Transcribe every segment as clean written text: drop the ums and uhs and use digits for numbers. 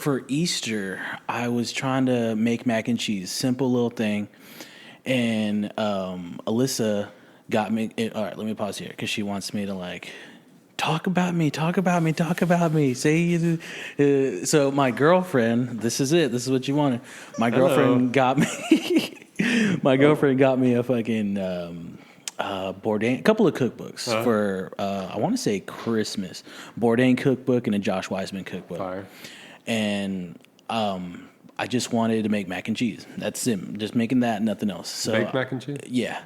for Easter, I was trying to make mac and cheese, simple little thing, and Alyssa got me. All right, let me pause here because she wants me to like talk about me. Say, so my girlfriend. This is it. This is what you wanted. My girlfriend got me. My girlfriend got me a fucking Bourdain, a couple of cookbooks for I want to say Christmas. Bourdain cookbook and a Josh Weissman cookbook. Fire. And I just wanted to make mac and cheese. That's it. Just making that, nothing else. So, baked mac and cheese? Yeah.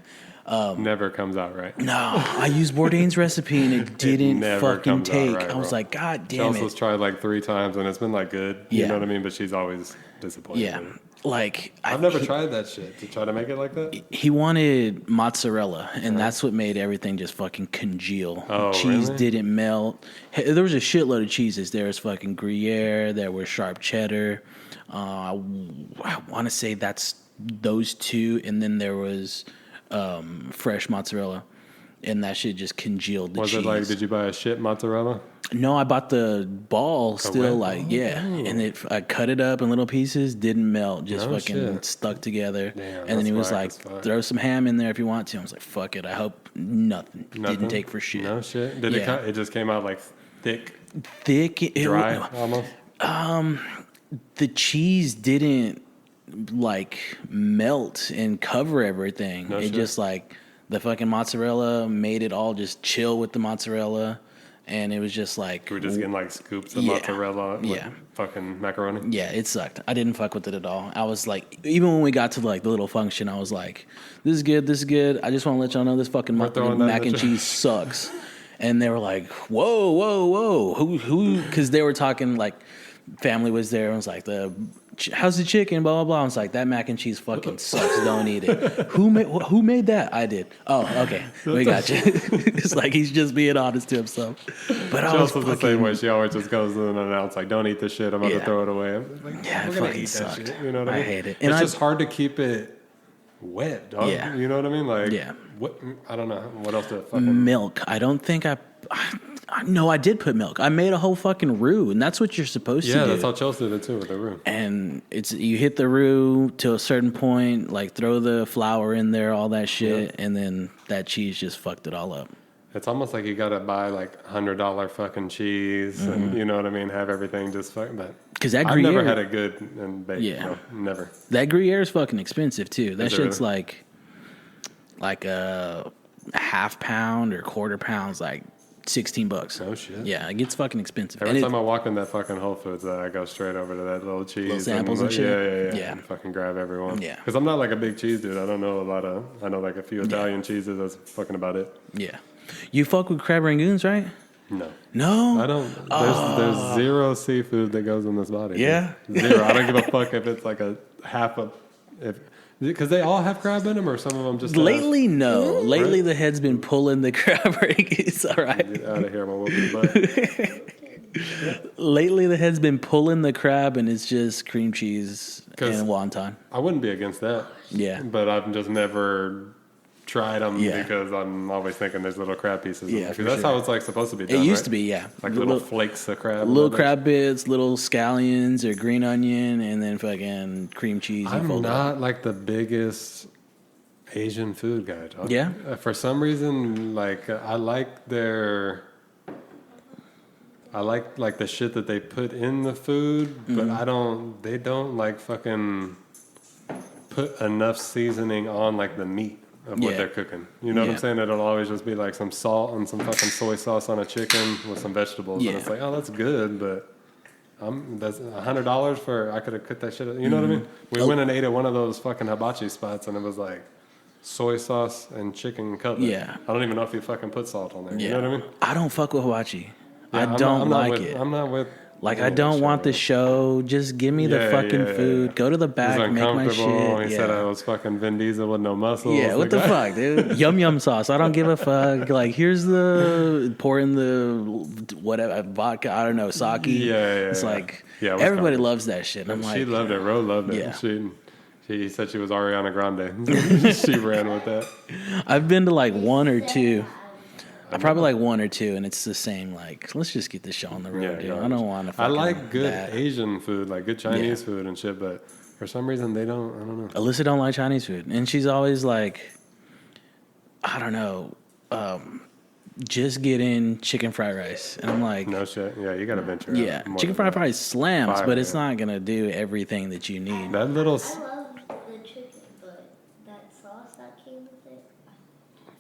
Never comes out right. No, I used Bourdain's recipe and it didn't fucking take. Right, I was like, God damn Chelsea's it. tried like 3 times and it's been like good. You know what I mean? But she's always disappointed. Yeah. Like I've never tried that shit to try to make it like that. He wanted mozzarella, and that's what made everything just fucking congeal. Oh, cheese really? didn't melt. There was a shitload of cheeses. There was fucking Gruyere. There was sharp cheddar. I want to say that's those 2, and then there was fresh mozzarella, and that shit just congealed the cheese. Was it like, did you buy a shit mozzarella? No, I bought the ball still, and I cut it up in little pieces, didn't melt, just fucking stuck together. Damn, and then he was like, throw some ham in there if you want to. I was like, fuck it. I hope nothing. Didn't take for shit. No shit. Did it just came out like thick, dry almost? The cheese didn't like melt and cover everything. No shit. Just like the fucking mozzarella made it all just chill with the mozzarella. And it was just like... We were just getting like scoops of mozzarella with fucking macaroni? Yeah, it sucked. I didn't fuck with it at all. I was like... Even when we got to like the little function, I was like, this is good. I just want to let y'all know this fucking mac and cheese sucks. And they were like, whoa. Who? Because they were talking like... Family was there and was like, how's the chicken? Blah, blah, blah. I was like, that mac and cheese fucking sucks. Don't eat it. Who made that? I did. Oh, okay. We got you. It's like he's just being honest to himself. But I was the same way. She always just goes in and announces, like, don't eat this shit. I'm about to throw it away. I'm like, it fucking sucked. You know what I mean? I hate it. And it's just hard to keep it wet, dog. Yeah. You know what I mean? Like, I don't know. What else did fucking... Milk. I don't think No, I did put milk. I made a whole fucking roux, and that's what you're supposed to do. Yeah, that's how Chelsea did it too with the roux. And you hit the roux to a certain point, like throw the flour in there, all that shit, and then that cheese just fucked it all up. It's almost like you gotta buy like $100 fucking cheese, and you know what I mean. Have everything just fucking. Because that Gruyere, I've never had a good and baked. Yeah, no, never. That Gruyere is fucking expensive too. That shit's really? like a half pound or quarter pounds, like $16. Oh shit! Yeah, it gets fucking expensive. Every time I walk in that fucking Whole Foods, I go straight over to that little cheese, little samples and shit. Yeah. And fucking grab everyone. Yeah, because I'm not like a big cheese dude. I don't know a lot of. I know like a few Italian cheeses. That's fucking about it. Yeah, you fuck with crab rangoons, right? No, I don't. There's zero seafood that goes in this body. Yeah, dude. Zero. I don't give a fuck if it's like a half of because they all have crab in them, or some of them just. Lately, no. Lately, the head's been pulling the crab rangoons. All right. Get out of here, my whooping butt. Lately, the head's been pulling the crab, and it's just cream cheese and wonton. I wouldn't be against that. Yeah, but I've just never tried them because I'm always thinking there's little crab pieces. Yeah, because that's how it's like supposed to be done. It used to be, yeah, like little flakes of crab, little crab bits, little scallions or green onion, and then fucking cream cheese. I'm not like the biggest Asian food guy. Dog. Yeah, for some reason, like I like the shit that they put in the food, but they don't like fucking put enough seasoning on like the meat of what they're cooking. You know what I'm saying? It'll always just be like some salt and some fucking soy sauce on a chicken with some vegetables. And it's like, oh, that's good, but that's $100 for, I could have cooked that shit. You know what I mean? We went and ate at one of those fucking hibachi spots and it was like soy sauce and chicken cutlet. Yeah. I don't even know if you fucking put salt on there. You know what I mean? I don't fuck with hibachi. Yeah, I don't like it. it. I'm not with... Like, I don't want the show. Just give me the fucking food. Go to the back, make my shit. He said I was fucking Vin Diesel with no muscles. Yeah, what the fuck, dude? Yum sauce. I don't give a fuck. Like, here's pour in the whatever vodka. I don't know, sake. It's like everybody loves that shit. And I'm like, she loved it. Ro loved it. Yeah. She said she was Ariana Grande. She ran with that. I've been to like one or two. I probably like one or two, and it's the same. Like, let's just get this show on the road, dude. I don't want to. I like good Asian food, like good Chinese food and shit, but for some reason they don't. I don't know. Alyssa don't like Chinese food, and she's always like, I don't know, just get in chicken fried rice, and I'm like, no shit. Yeah, you gotta venture. Yeah, chicken fried rice slams, but it's not gonna do everything that you need. That little. I love the chicken, but that sauce that came with it.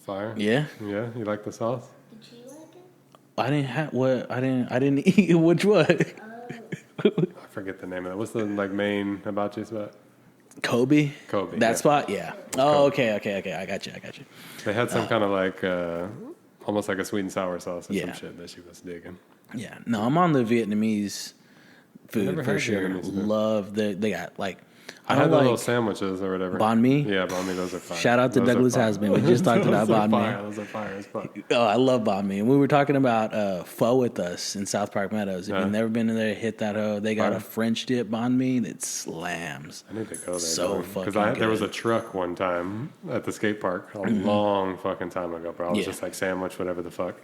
Fire. Yeah. Yeah, you like the sauce? Did you like it? I didn't have what I didn't eat. Which one? I forget the name of it. What's the like main hibachi spot? Kobe. Kobe. That spot. Yeah. Oh, okay. I got you. They had some kind of like almost like a sweet and sour sauce or Yeah. some shit that she was digging. Yeah. No, I'm on the Vietnamese food never for had sure. Vietnamese food. Love they got like. I had the little sandwiches or whatever. Banh mi? Yeah, banh mi. Those are fire. Shout out to Those Douglas Hasman. We just talked about banh mi. Those are fire as fuck. Oh, I love banh mi. And we were talking about pho with us in South Park Meadows. If you've never been in there, hit that hoe. They got a French dip banh mi that slams. I need to go there. So fucking Because there was a good. truck one time at the skate park a long fucking time ago, bro. I was just like sandwich, whatever the fuck.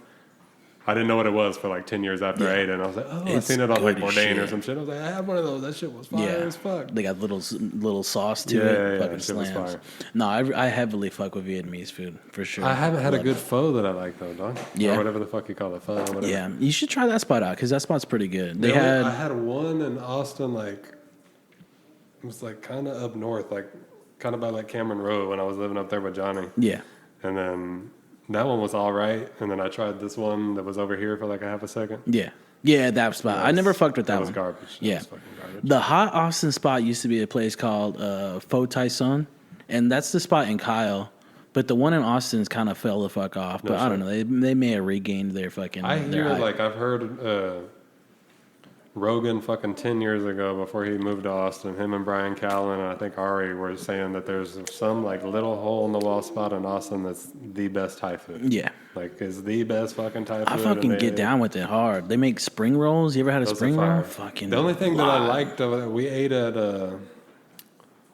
I didn't know what it was for like 10 years after I ate it. And I was like, oh, I It's seen it on like good as Bourdain or shit. some shit. I was like, I had one of those. That shit was fire as fuck. They got little sauce to Yeah, it. yeah, Fucking shit was slams. fire. No, I heavily fuck with Vietnamese food for sure. I haven't had a Love good it. pho that I like though, dog. Yeah. Or whatever the fuck you call it, pho. Whatever. Yeah, you should try that spot out because that spot's pretty good. I had one in Austin, like it was like kind of up north, like kind of by like Cameron Road when I was living up there with Johnny. Yeah. And then that one was all right. And then I tried this one that was over here for like a half a second. Yeah, that spot. I never fucked with that was one. garbage. That Yeah. was fucking garbage. The hot Austin spot used to be a place called Pho Tai Son, and that's the spot in Kyle. But the one in Austin's kind of fell the fuck off. But I don't know. They may have regained their fucking. I their hear hype. like I've heard Rogan fucking 10 years ago before he moved to Austin, him and Brian Callen and I think Ari were saying that there's some like little hole in the wall spot in Austin that's the best Thai food. Yeah. Like is the best fucking Thai food. I fucking and get down with it hard. They make spring rolls. You ever had a those are spring fire. roll? Fucking. The only thing that I liked of it, we ate at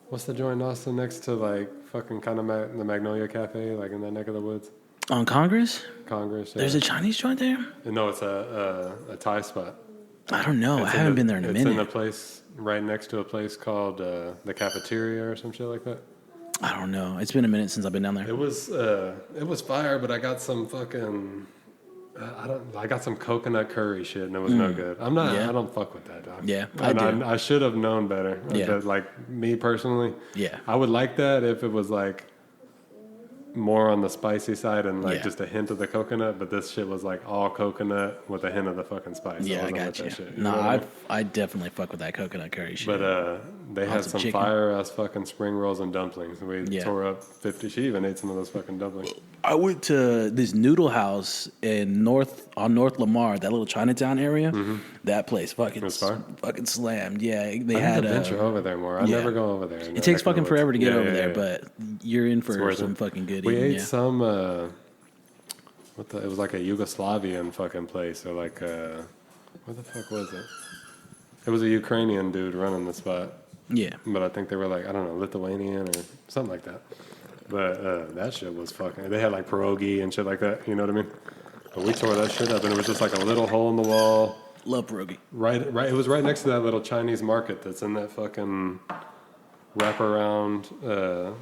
what's the joint in Austin next to like fucking kind of the Magnolia Cafe, like in that neck of the woods, On Congress? Congress. Yeah. There's a Chinese joint there? No, it's a Thai spot. I don't know. It's I haven't been there in a It's in a minute. place right next to a place called the Cafeteria or some shit like that. I don't know. It's been a minute since I've been down there. It was fire, but I got some fucking I got some coconut curry shit and it was no good. I don't fuck with that, dog. Yeah, I do. I should have known better. Yeah. But, like me personally, Yeah. I would like that if it was like more on the spicy side and like Yeah. just a hint of the coconut, but this shit was like all coconut with a hint of the fucking spice. Yeah, I wasn't got with you. that shit, No, know what I mean? I definitely fuck with that coconut curry shit. But they had Lots of some chicken. fire ass fucking spring rolls and dumplings. We Yeah. tore up 50. She even ate some of those fucking dumplings. I went to this noodle house in North Lamar, that little Chinatown area. That place fucking was fire? fucking slammed. Yeah, they I need had to venture over there more. I yeah. never go over there. It takes fucking forever to get over there, but you're in for worth some it. fucking good We eating. ate Yeah. some. It was like a Yugoslavian fucking place, or like what the fuck was it? It was a Ukrainian dude running the spot, Yeah. but I think they were like I don't know Lithuanian or something like that. But that shit was fucking. They had like pierogi and shit like that. You know what I mean? But we tore that shit up, and it was just like a little hole in the wall. Love pierogi. Right. It was right next to that little Chinese market that's in that fucking wraparound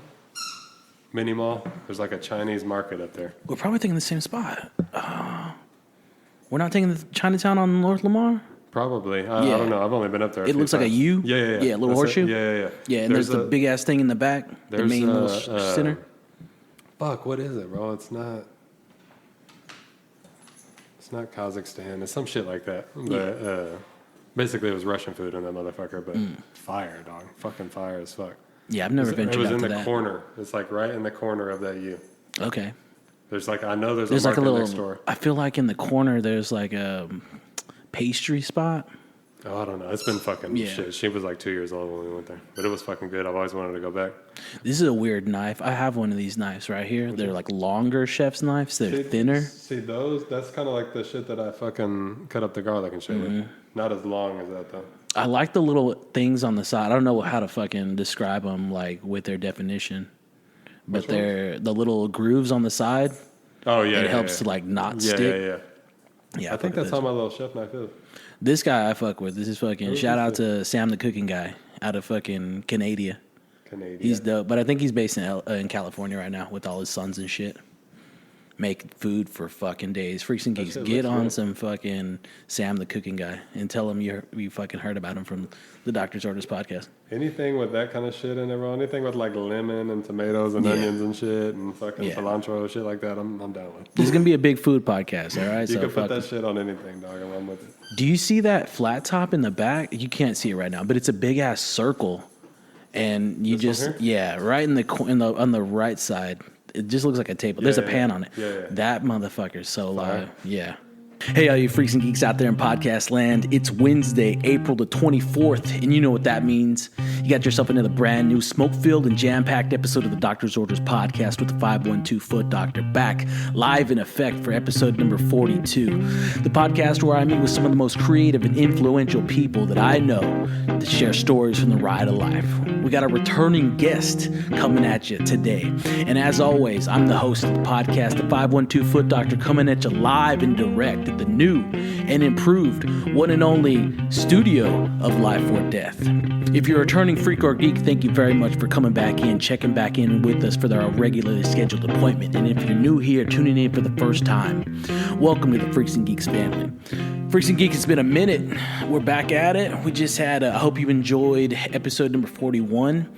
mini mall. There's like a Chinese market up there. We're probably thinking the same spot. We're not taking the Chinatown on North Lamar? Probably. I Yeah. don't know. I've only been up there. It looks like a U? Yeah, yeah, yeah. Yeah, a little That's horseshoe? it. Yeah. Yeah, and there's the big ass thing in the back, the there's, main little center. Fuck, what is it, bro? It's not Kazakhstan. It's some shit like that. But basically, it was Russian food in that motherfucker. But fire, dog. Fucking fire as fuck. Yeah, I've never It ventured was out in to the that. corner. It's like right in the corner of that U. Okay. There's like I know there's There's a like a market next little. door. I feel like in the corner there's like a pastry spot. Oh, I don't know. It's been fucking Yeah. shit. She was like 2 years old when we went there, but it was fucking good. I've always wanted to go back. This is a weird knife. I have one of these knives right here. They're like longer chef's knives. They're thinner. See those? That's kind of like the shit that I fucking cut up the garlic and shit with. Not as long as that though. I like the little things on the side. I don't know how to fucking describe them like with their definition, but Which they're the little grooves on the side. Oh yeah, It helps to like not stick. Yeah, I think that's how my little chef knife is. This guy I fuck with. This is fucking shout out to Sam the cooking guy out of fucking Canada. He's dope, but I think he's based in California right now with all his sons and shit. Make food for fucking days. Freaks and Geeks, get on some fucking Sam the cooking guy and tell him you fucking heard about him from the Doctor's Orders podcast. Anything with that kind of shit in it, bro. Anything with like lemon and tomatoes and onions and shit and fucking cilantro shit like that, I'm down with. This is gonna be a big food podcast, all right? You can put that shit on anything, dog. I'm with it. Do you see that flat top in the back? You can't see it right now, but it's a big ass circle, and you right in the on the right side. It just looks like a table. There's a pan on it. That motherfucker's so live. Yeah. Hey, all you freaks and geeks out there in podcast land. It's Wednesday, April the 24th, and you know what that means. You got yourself another brand new smoke-filled and jam-packed episode of the Doctor's Orders podcast with the 512 Foot Doctor back live in effect for episode number 42. The podcast where I meet with some of the most creative and influential people that I know to share stories from the ride of life. We got a returning guest coming at you today. And as always, I'm the host of the podcast, the 512 Foot Doctor, coming at you live and direct at the new and improved one and only studio of Life or Death. If you're a returning freak or geek, thank you very much for coming back in, checking back in with us for our regularly scheduled appointment. And if you're new here, tuning in for the first time, welcome to the Freaks and Geeks family. Freaks and Geeks, it's been a minute. We're back at it. We just had, I hope you enjoyed episode number 41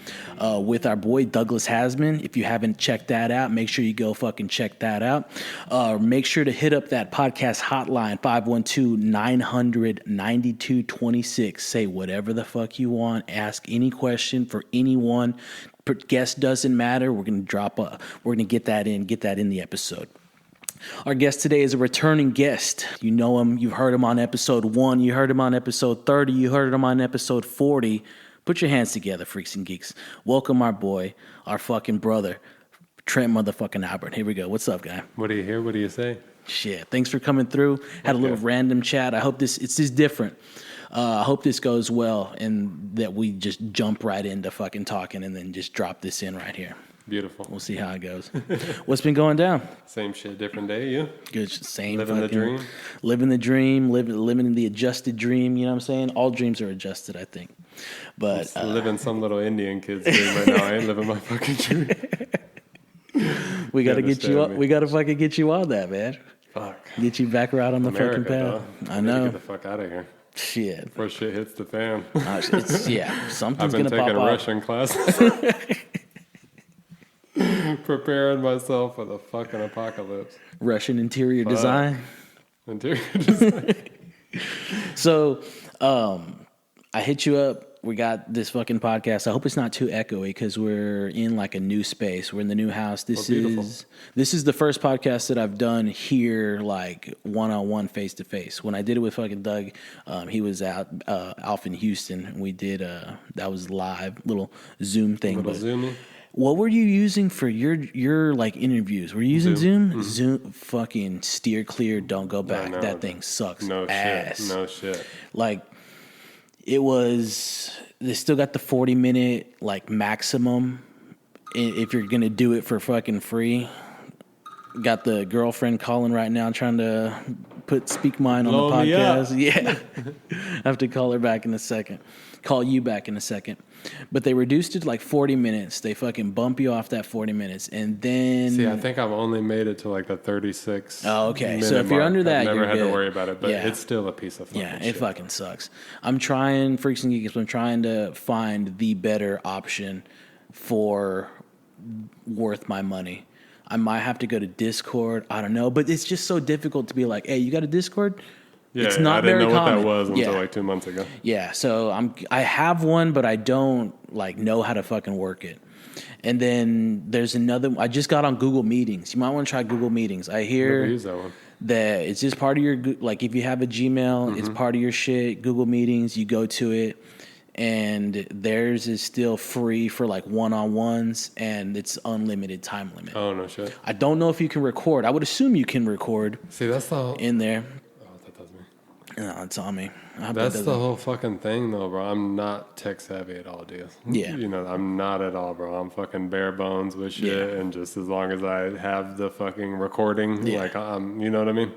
with our boy Douglas Hasman. If you haven't checked that out, make sure you go fucking check that out. Make sure to hit up that podcast hotline, 512-900-9226. Say whatever the fuck you want. Ask any question for anyone. Guest doesn't matter. We're going to get that in the episode. Our guest today is a returning guest. You know him. You've heard him on episode 1. You heard him on episode 30. You heard him on episode 40. Put your hands together, freaks and geeks. Welcome our boy, our fucking brother, Trent motherfucking Albert. Here we go. What's up, guy? What do you hear? What do you say? Shit. Thanks for coming through. Had a little random chat. I hope it's just different. I hope this goes well and that we just jump right into fucking talking and then just drop this in right here. Beautiful. We'll see how it goes. What's been going down? Same shit, different day. You? Good. Same. Living the dream. Living the dream. Living in the adjusted dream. You know what I'm saying? All dreams are adjusted, I think. But living some little Indian kid's dream right now. I ain't living my fucking dream. We gotta get you up. We gotta fucking get you on that, man. Fuck. Get you back right on the fucking path. I know. Get the fuck out of here. Shit. Before shit hits the fan. Something's gonna pop off. I've been taking Russian classes. Preparing myself for the fucking apocalypse. Russian interior design. Interior design. So, I hit you up. We got this fucking podcast. I hope it's not too echoey because we're in like a new space. We're in the new house. This is the first podcast that I've done here, like one-on-one, face-to-face. When I did it with fucking Doug, he was out in Houston. We did that was live, little Zoom thing. Zoomy. What were you using for your like interviews? Were you using Zoom? Mm-hmm. Zoom, fucking steer clear, don't go back. No, that thing sucks. No ass. Shit. No shit. Like, it was. They still got the 40-minute like maximum. If you're gonna do it for fucking free. Got the girlfriend calling right now, trying to speak mine on the podcast. Yeah, I have to call her back in a second. Call you back in a second. But they reduced it to like 40 minutes. They fucking bump you off that 40 minutes. And then... See, I think I've only made it to like the 36. Oh, okay. So if you're under that, I've you're never had good. to worry about it, but it's still a piece of fucking shit. Yeah, it fucking sucks. I'm trying, Freaks and Geeks, I'm trying to find the better option for worth my money. I might have to go to Discord. I don't know. But it's just so difficult to be like, hey, you got a Discord? Yeah, it's not I didn't very know common. what that was until like 2 months ago. Yeah, so I have one, but I don't like know how to fucking work it. And then there's another. I just got on Google Meetings. You might want to try Google Meetings. I hear Never used that one. That it's just part of your like if you have a Gmail, it's part of your shit. Google Meetings, you go to it, and theirs is still free for like one-on-ones, and it's unlimited time limit. Oh no shit! I don't know if you can record. I would assume you can record. See, that's the in there. No, it's on me. I hope That's that the doesn't- whole fucking thing, though, bro. I'm not tech savvy at all, dude. Yeah. You know, I'm not at all, bro. I'm fucking bare bones with shit, Yeah. and just as long as I have the fucking recording, Yeah. like, you know what I mean?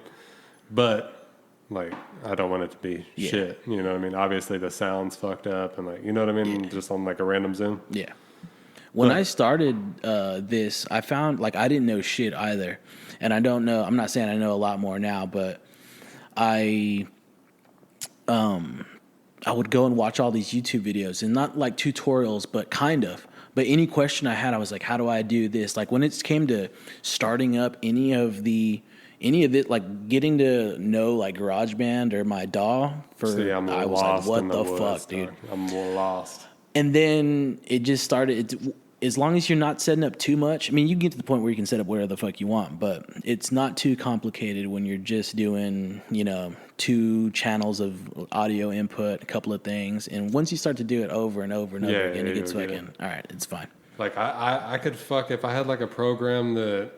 But, like, I don't want it to be Yeah. shit. You know what I mean? Obviously, the sound's fucked up, and, like, you know what I mean? Yeah. Just on, like, a random Zoom. Yeah. When But- I started this, I found like I didn't know shit either, and I don't know. I'm not saying I know a lot more now, but I would go and watch all these YouTube videos, and not like tutorials, but kind of. But any question I had, I was like, "How do I do this?" Like when it came to starting up any of it, like getting to know like GarageBand or my DAW, I was like, "What the fuck, dude?" Dog. I'm lost. And then it just started. As long as you're not setting up too much, I mean, you can get to the point where you can set up whatever the fuck you want, but it's not too complicated when you're just doing, 2 channels of audio input, a couple of things. And once you start to do it over and over and over again, it gets fucking, all right, it's fine. Like, I could fuck, if I had like a program that,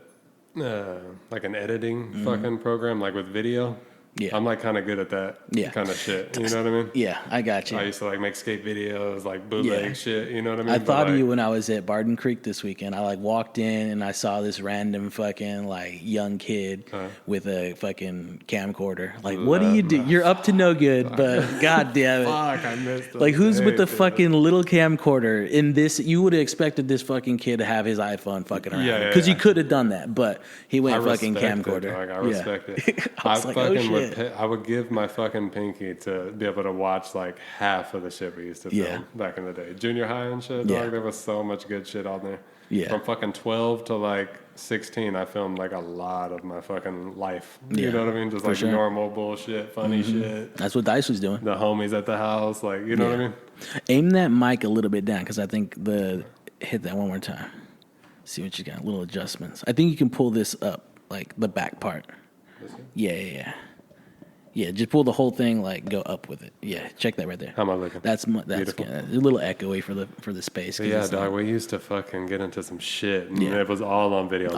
like an editing fucking program, like with video. Yeah. I'm like kind of good at that kind of shit. You know what I mean? Yeah, I got you. I used to like make skate videos, like bootleg shit. You know what I mean? I thought of you when I was at Barden Creek this weekend. I like walked in and I saw this random fucking like young kid with a fucking camcorder. Like, what do you do? You're up to no good, but god damn it. Fuck, I missed it. Like, who's with the fucking little camcorder in this? You would have expected this fucking kid to have his iPhone fucking around. Yeah, Because you could have done that, but he went I fucking respect camcorder. It, dog. I respect it. I was like, oh, shit. I would give my fucking pinky to be able to watch like half of the shit we used to film back in the day. Junior high and shit, dog. There was so much good shit on there. Yeah. From fucking 12 to like 16, I filmed like a lot of my fucking life. You know what I mean? Just like normal bullshit, funny shit. That's what Dice was doing. The homies at the house, like, you know what I mean? Aim that mic a little bit down because I think hit that one more time. See what you got. Little adjustments. I think you can pull this up, like the back part. Yeah. Yeah, just pull the whole thing, like go up with it. Yeah, check that right there. How am I looking? That's Beautiful. a little echoey for the space. But yeah, dog, we used to fucking get into some shit, and Yeah. it was all on video,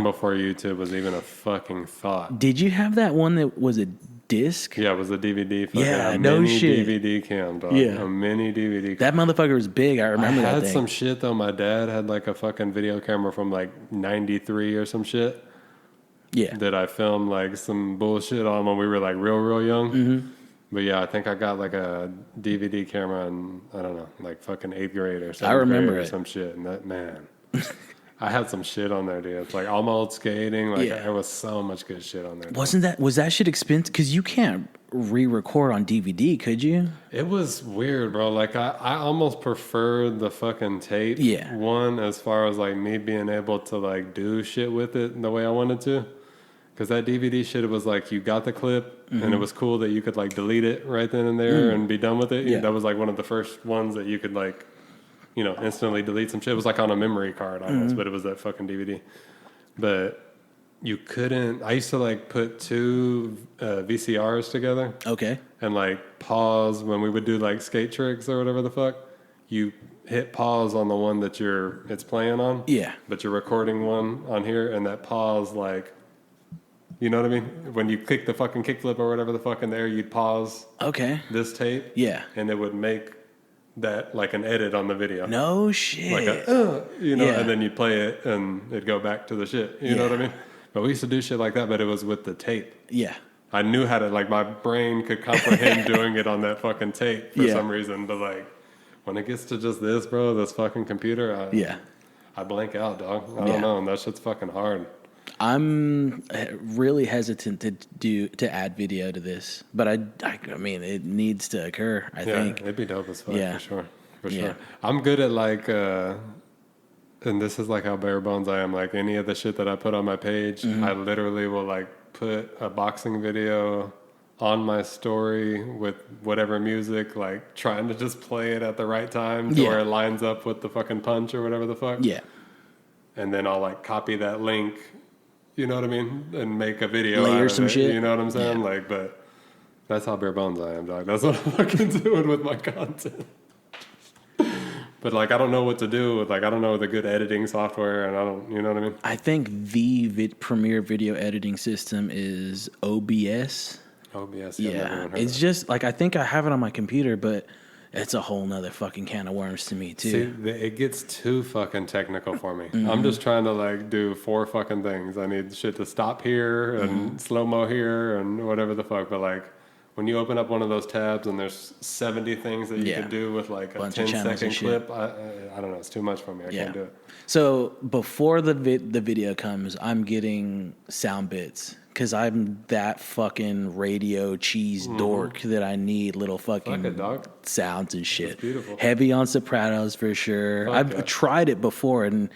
before YouTube was even a fucking thought. Did you have that one that was a disc? Yeah, it was a DVD. Fucking, Yeah, a no mini shit. DVD cam, dog. Yeah. A mini DVD. That motherfucker was big. I remember I that had thing. some shit though. My dad had like a fucking video camera from like '93 or some shit. Yeah. That I filmed like some bullshit on when we were like real young. Mm-hmm. But yeah, I think I got like a DVD camera in, I don't know, like fucking 8th grade or 7th I remember grade or it. some shit. And that, man, I had some shit on there, dude. It's like all my old skating. Like there was so much good shit on there. Was that shit expensive? Because you can't re-record on DVD, could you? It was weird, bro. Like I almost preferred the fucking tape. Yeah. One, as far as like me being able to like do shit with it the way I wanted to. Because that DVD shit, it was like you got the clip, and it was cool that you could like delete it right then and there and be done with it. Yeah. That was like one of the first ones that you could like, instantly delete some shit. It was like on a memory card almost, but it was that fucking DVD. But you couldn't. I used to like put 2 VCRs together. Okay. And like pause when we would do like skate tricks or whatever the fuck. You hit pause on the one that it's playing on. Yeah. But you're recording one on here, and that pause like. You know what I mean? When you click the fucking kickflip or whatever the fuck in there, you'd pause Okay. this tape. Yeah. And it would make that like an edit on the video. No shit. Like and then you'd play it and it'd go back to the shit. You know what I mean? But we used to do shit like that, but it was with the tape. Yeah. I knew how to, like, my brain could comprehend doing it on that fucking tape for some reason. But, like, when it gets to just this, bro, this fucking computer, I blank out, dog. I don't know. And that shit's fucking hard. I'm really hesitant to add video to this, but I mean it needs to occur. I think it'd be dope as fuck for sure. Yeah. I'm good at like, and this is like how bare bones I am. Like any of the shit that I put on my page, I literally will like put a boxing video on my story with whatever music, like trying to just play it at the right time to where it lines up with the fucking punch or whatever the fuck. Yeah. And then I'll like copy that link. You know what I mean? And make a video Layer out of some it, shit. You know what I'm saying? Yeah. Like, but that's how bare bones I am, dog. That's what I'm fucking doing with my content. But like, I don't know what to do with, like, I don't know the good editing software, and I don't, you know what I mean? I think the premier video editing system is OBS OBS. Yeah, it's just like I think I have it on my computer, but it's a whole nother fucking can of worms to me too. See, it gets too fucking technical for me. Mm-hmm. I'm just trying to like do 4 fucking things. I need shit to stop here and slow mo here and whatever the fuck. But like when you open up one of those tabs and there's 70 things that you could do with like a Bunch 10-second clip, I don't know. It's too much for me. I can't do it. So before the video comes, I'm getting sound bits because I'm that fucking radio cheese dork that I need little fucking sounds and shit. That's beautiful. Heavy on sopranos for sure. I've tried it before and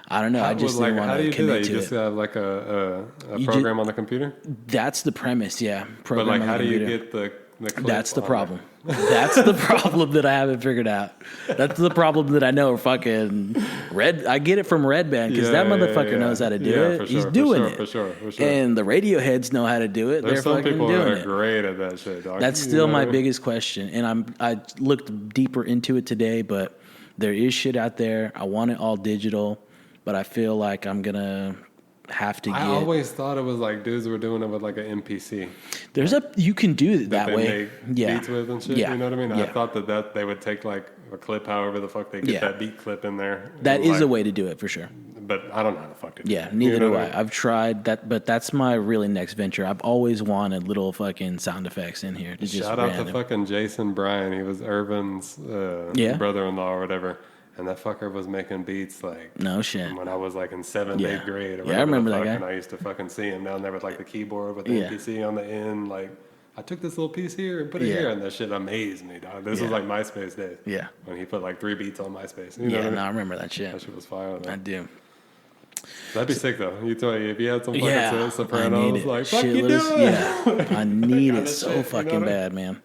I don't know. I just didn't want to commit to it. How do you do that? You just have like a program on the computer? That's the premise, yeah. But like, how do you get the clip? That's the problem. That's the problem that I haven't figured out. That's the problem that I know fucking Red. I get it from Red Band because that motherfucker knows how to do it. He's doing it. For sure. And the radio heads know how to do it. There's some people doing that are great at that shit, dog. That's still my biggest question. And I looked deeper into it today, but there is shit out there. I want it all digital, but I feel like I'm going to have to get. I always thought it was like dudes were doing it with like an MPC. You can do it that way. Beats with and shit. Yeah. You know what I mean? Yeah. I thought that they would take like a clip, however the fuck they get that beat clip in there. That is a way to do it for sure. But I don't know how the fuck to do it. Yeah, neither do I. I've tried that, but that's my really next venture. I've always wanted little fucking sound effects in here. Shout out to fucking Jason Bryan. He was Irvin's brother-in-law or whatever. And that fucker was making beats like no shit when I was like in 7th, 8th grade. I remember that guy. And I used to fucking see him down there with like the keyboard with the MPC on the end. Like I took this little piece here and put it here, and that shit amazed me, dog. This was like MySpace days. Yeah, when he put like 3 beats on MySpace. You know what I mean? No, I remember that shit. That shit was fire. Though. I do. That'd be sick though. You tell you if you had some fucking Sopranos, like fuck you doing? Yeah, I need it so fucking bad, man.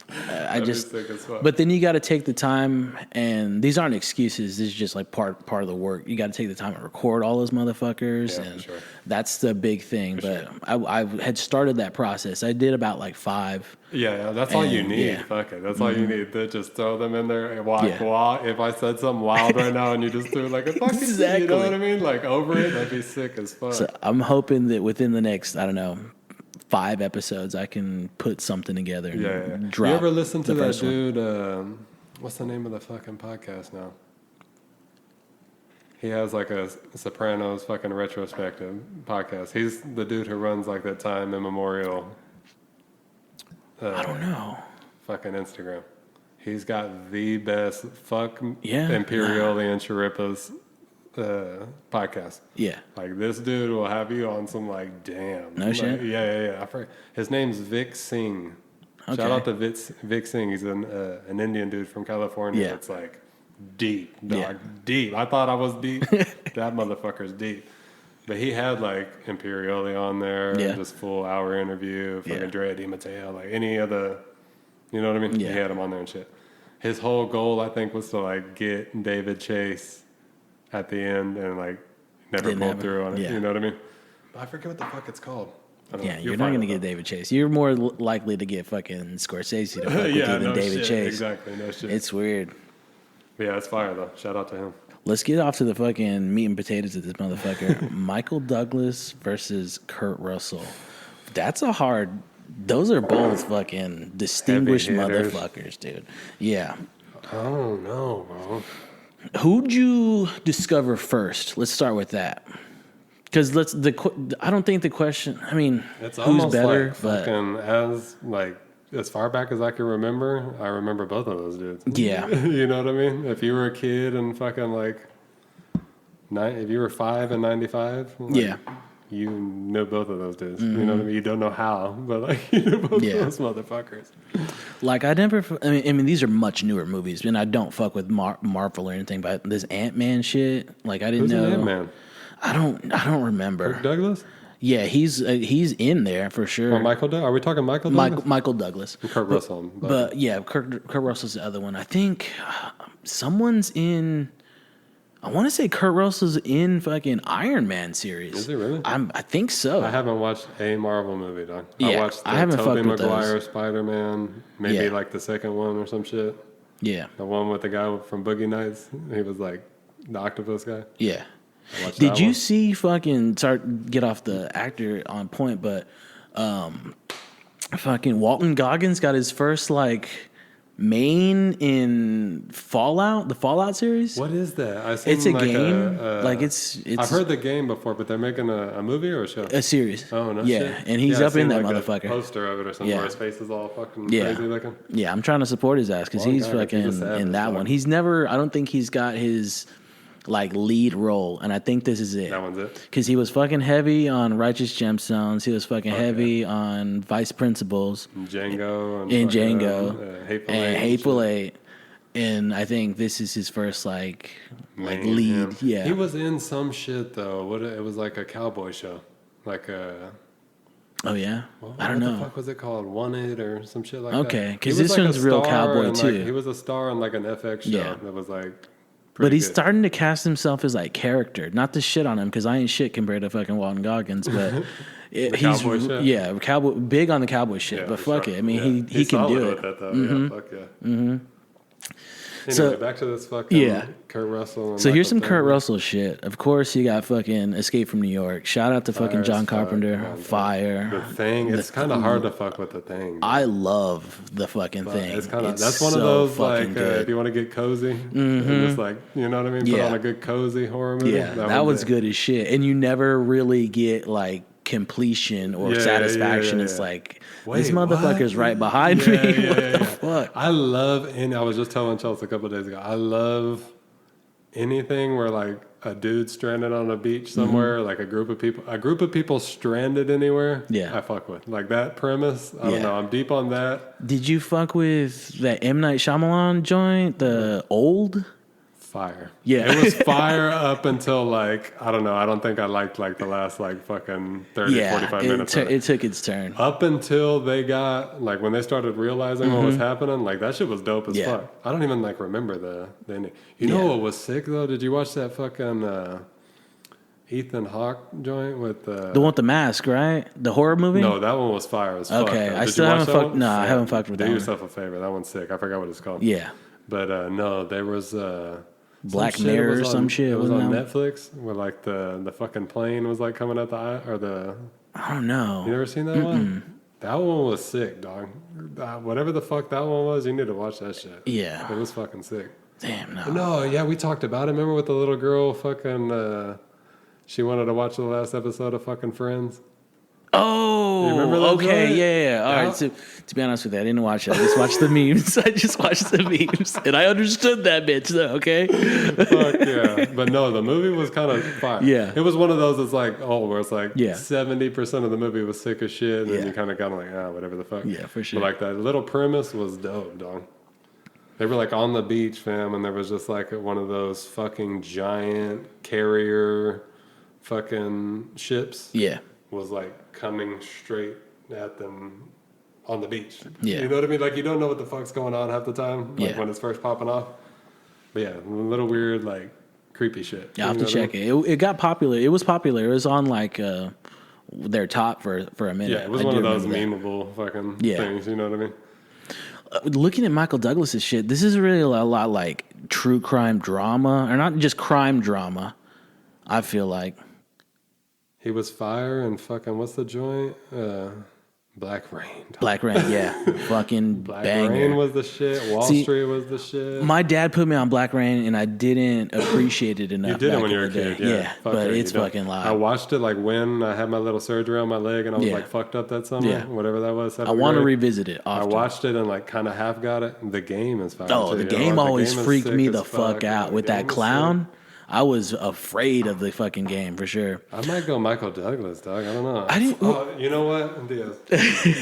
But then you got to take the time, and these aren't excuses. This is just like part of the work. You got to take the time to record all those motherfuckers, and that's the big thing. I had started that process. I did about like 5. Yeah, that's all you need. Yeah. Fuck it, that's all you need. To just throw them in there and walk. If I said something wild right now and you just threw like a fucking, you know what I mean? Like over it, that'd be sick as fuck. So I'm hoping that within the next, I don't know, 5 episodes, I can put something together. And drop. You ever listen to that dude? What's the name of the fucking podcast now? He has like a Sopranos fucking retrospective podcast. He's the dude who runs like that time immemorial. I don't know. Fucking Instagram. He's got the best Imperioli and Chiripa's podcast. Yeah. Like this dude will have you on some like damn. No shit. Yeah. I forget. His name's Vic Singh. Okay. Shout out to Vic Singh. He's an Indian dude from California. Yeah. That's like deep, dog. Deep. I thought I was deep. That motherfucker's deep. But he had like Imperioli on there, and just full hour interview, fucking Drea Di Matteo, like any of the, you know what I mean? Yeah. He had him on there and shit. His whole goal, I think, was to like get David Chase at the end and like never pulled through on it. You know what I mean? But I forget what the fuck it's called. You're not going to get David Chase. You're more likely to get fucking Scorsese to fuck with you than David Chase. Exactly, no shit. It's weird. But yeah, it's fire though. Shout out to him. Let's get off to the fucking meat and potatoes of this motherfucker. Michael Douglas versus Kurt Russell. That's a hard. Those are both fucking distinguished motherfuckers, dude. Yeah. Oh no, bro. Who'd you discover first? Let's start with that. Because I don't think the question. I mean, it's who's better? Like fucking as far back as I can remember, I remember both of those dudes. Yeah. You know what I mean? If you were a kid and fucking like, if you were 5 and 95, like, you know both of those dudes. Mm-hmm. You know what I mean? You don't know how, but like you know both of those motherfuckers. Like I mean, these are much newer movies, and I don't fuck with Marvel or anything. But this Ant-Man shit, like I didn't know. Ant-Man? I don't remember. Kirk Douglas? Yeah, he's in there for sure. Or Are we talking Michael Douglas? Michael Douglas. And Kurt Russell. But yeah, Kurt Russell's the other one. I think someone's in. I want to say Kurt Russell's in fucking Iron Man series. Is he really? I think so. I haven't watched a Marvel movie, dog. Yeah, I watched the Tobey Maguire Spider-Man, maybe like the second one or some shit. Yeah. The one with the guy from Boogie Nights. He was like the octopus guy. Yeah. Did you see fucking get off the actor on point, but fucking Walton Goggins got his first like main in Fallout, the Fallout series. What is that? I've seen It's a like game. like it's I've heard the game before, but they're making a movie or a show? a series. Oh no! Yeah, shit. and he's I've up in seen, that like, motherfucker. A poster of it or something Yeah. where his face is all fucking Yeah. crazy looking. Yeah, I'm trying to support his ass because Walton he's Goggins, fucking he's a savage, in that dog. one. He's never. I don't think he's got his like lead role, and I think this is it. That one's it. Because he was fucking heavy on Righteous Gemstones. He was fucking Fuck heavy on Vice Principals Django and and fucking, Django Hateful and Eight Hateful shit. Eight. And I think this is his first like Man, lead. him. Yeah, He was in some shit though. What it was like a cowboy show, like a. Oh yeah, I What don't the know. fuck was it called? Wanted or some shit like that. Okay, He 'cause was this like a one's real star cowboy, in, like, too. he was a star in like an FX show Yeah. that was like. But pretty he's good. starting to cast himself as like character, not to shit on him because I ain't shit compared to fucking Walton Goggins, but he's cowboy shit? yeah, cowboy big on the cowboy shit. Yeah, but for fuck sure. it, I mean Yeah. he can solid do with it. that, though. Yeah, fuck yeah. Mm-hmm. Anyway, So- back to this fucking Yeah. Kurt Russell. And So here's some Michael Kurt Douglas. Russell shit. Of course, you got fucking Escape from New York. Shout out to fucking Fire John as fuck, Carpenter. man. Fire. The Thing. It's kind of hard to fuck with the Thing. I love the fucking thing. It's kind of It's that's one so of those fucking like good. if you want to get cozy, and just like you know what I mean. Put Yeah. on a good cozy horror movie. Yeah, that was it. good as shit. And you never really get like completion or Yeah, satisfaction. yeah. It's like Wait, this motherfucker's what? right behind Yeah, me. yeah, What yeah, the yeah. fuck? I love, and I was just telling Chelsea a couple of days ago. I love anything where like a dude stranded on a beach somewhere, like a group of people stranded anywhere. Yeah. I fuck with like that premise. I Yeah. don't know. I'm deep on that. Did you fuck with that M. Night Shyamalan joint, the Old? Fire. Yeah. It was fire up until like, I don't know. I don't think I liked like the last like fucking 30, Yeah, 45 minutes. of it took its turn. Up until they got like when they started realizing what was happening, like that shit was dope as Yeah. fuck. I don't even like remember the ending. You know Yeah. what was sick though? Did you watch that fucking Ethan Hawke joint with The one with the mask, right? The horror movie? No, that one was fire as fuck. Okay, though. I Did you still watch haven't that fucked. one? No, I Yeah. haven't fucked with Do that one. yourself a favor. That one's sick. I forgot what it's called. Yeah. But no, there was Black some Mirror it or was some on- shit, It was wasn't on that Netflix where like the fucking plane was like coming out the eye or the. I don't You know. never seen that one? That one was sick, dog. Whatever the fuck that one was, you need to watch that shit. Yeah. It was fucking sick. Damn, no. No, yeah, we talked about it. Remember with the little girl fucking. She wanted to watch the last episode of fucking Friends. Oh, You remember that okay, joint? yeah. All right, so to be honest with you, I didn't watch it. I just watched the memes. I just watched the memes, and I understood that bitch, though, okay? Fuck yeah. But no, the movie was kind of fire. Yeah. It was one of those that's like, where it's like Yeah. 70% of the movie was sick as shit, and then Yeah. you kind of got like, whatever the fuck. Yeah, for sure. But like that little premise was dope, dog. They were like on the beach, fam, and there was just like one of those fucking giant carrier fucking ships Yeah. was like coming straight at them on the beach. Yeah. You know what I mean? Like you don't know what the fuck's going on half the time, like Yeah. when it's first popping off. But yeah, a little weird, like creepy shit. Yeah, I'll have to check it. It got popular. It was popular. It was on like their top for a minute. Yeah, it was I one do of those remember memeable fucking Yeah. things. You know what I mean? that. Looking at Michael Douglas's shit, this is really a lot like true crime drama, or not just crime drama. I feel like. He was fire and fucking what's the joint? Black Rain. Black Rain, yeah. Fucking Black banger. Rain was the shit. Wall See, Street was the shit. My dad put me on Black Rain, and I didn't appreciate it enough. You did it back when you in were a the day. kid, yeah. Fuck but yeah, it's you don't. fucking I loud. watched it like when I had my little surgery on my leg and I was Yeah. like fucked up that summer, Yeah. whatever that was. I want to grade. revisit it I often. watched it and like kind of half got it. The game is fire. Oh, too, the you know, game like, always game is freaked sick me as the fuck out The with game that is clown. I was afraid of the fucking game for sure. sick. I might go Michael Douglas, dog. I don't know. I didn't- You know what, Diaz?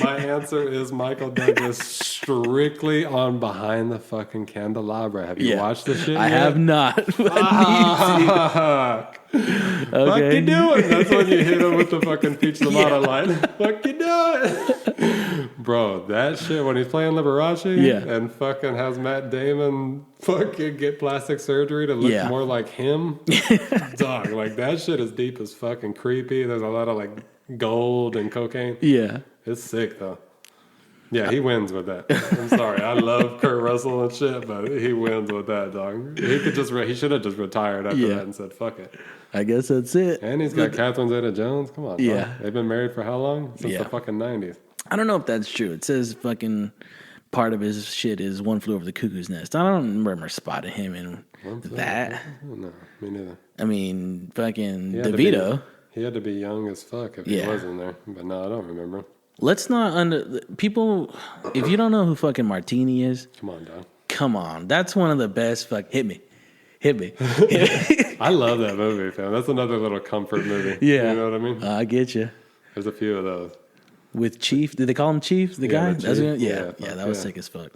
My answer is Michael Douglas, strictly on Behind the Fucking Candelabra. Have you watched the shit? I yet? have not. Fuck. Fuck you doing? That's when you hit him with the fucking Peach Lamata line. Fuck you doing? Bro, that shit when he's playing Liberace Yeah. and fucking has Matt Damon fucking get plastic surgery to look Yeah. more like him. Dog, like that shit is deep as fucking creepy. There's a lot of like gold and cocaine. Yeah. It's sick though. Yeah, he wins with that. I'm sorry. I love Kurt Russell and shit, but he wins with that, dog. He could just he should have just retired after Yeah. that and said, fuck it. I guess that's it. And he's got Catherine Zeta-Jones. Come on, dog. Yeah. They've been married for how long? Since Yeah. the fucking 90s. I don't know if that's true. It says fucking part of his shit is One Flew Over the Cuckoo's Nest. I don't remember spotting him in that. No, me neither. I mean, fucking He had to DeVito. He had to be young as fuck if he was in there. But no, I don't remember. Let's not people. If you don't know who fucking Martini is, Come on, dog. come on. That's one of the best. Hit me. I love that movie, fam. That's another little comfort movie. Yeah, you know what I mean. I get you. There's a few of those. With Chief, did they call him Chief? The guy? The Chief. Yeah, that was sick as fuck.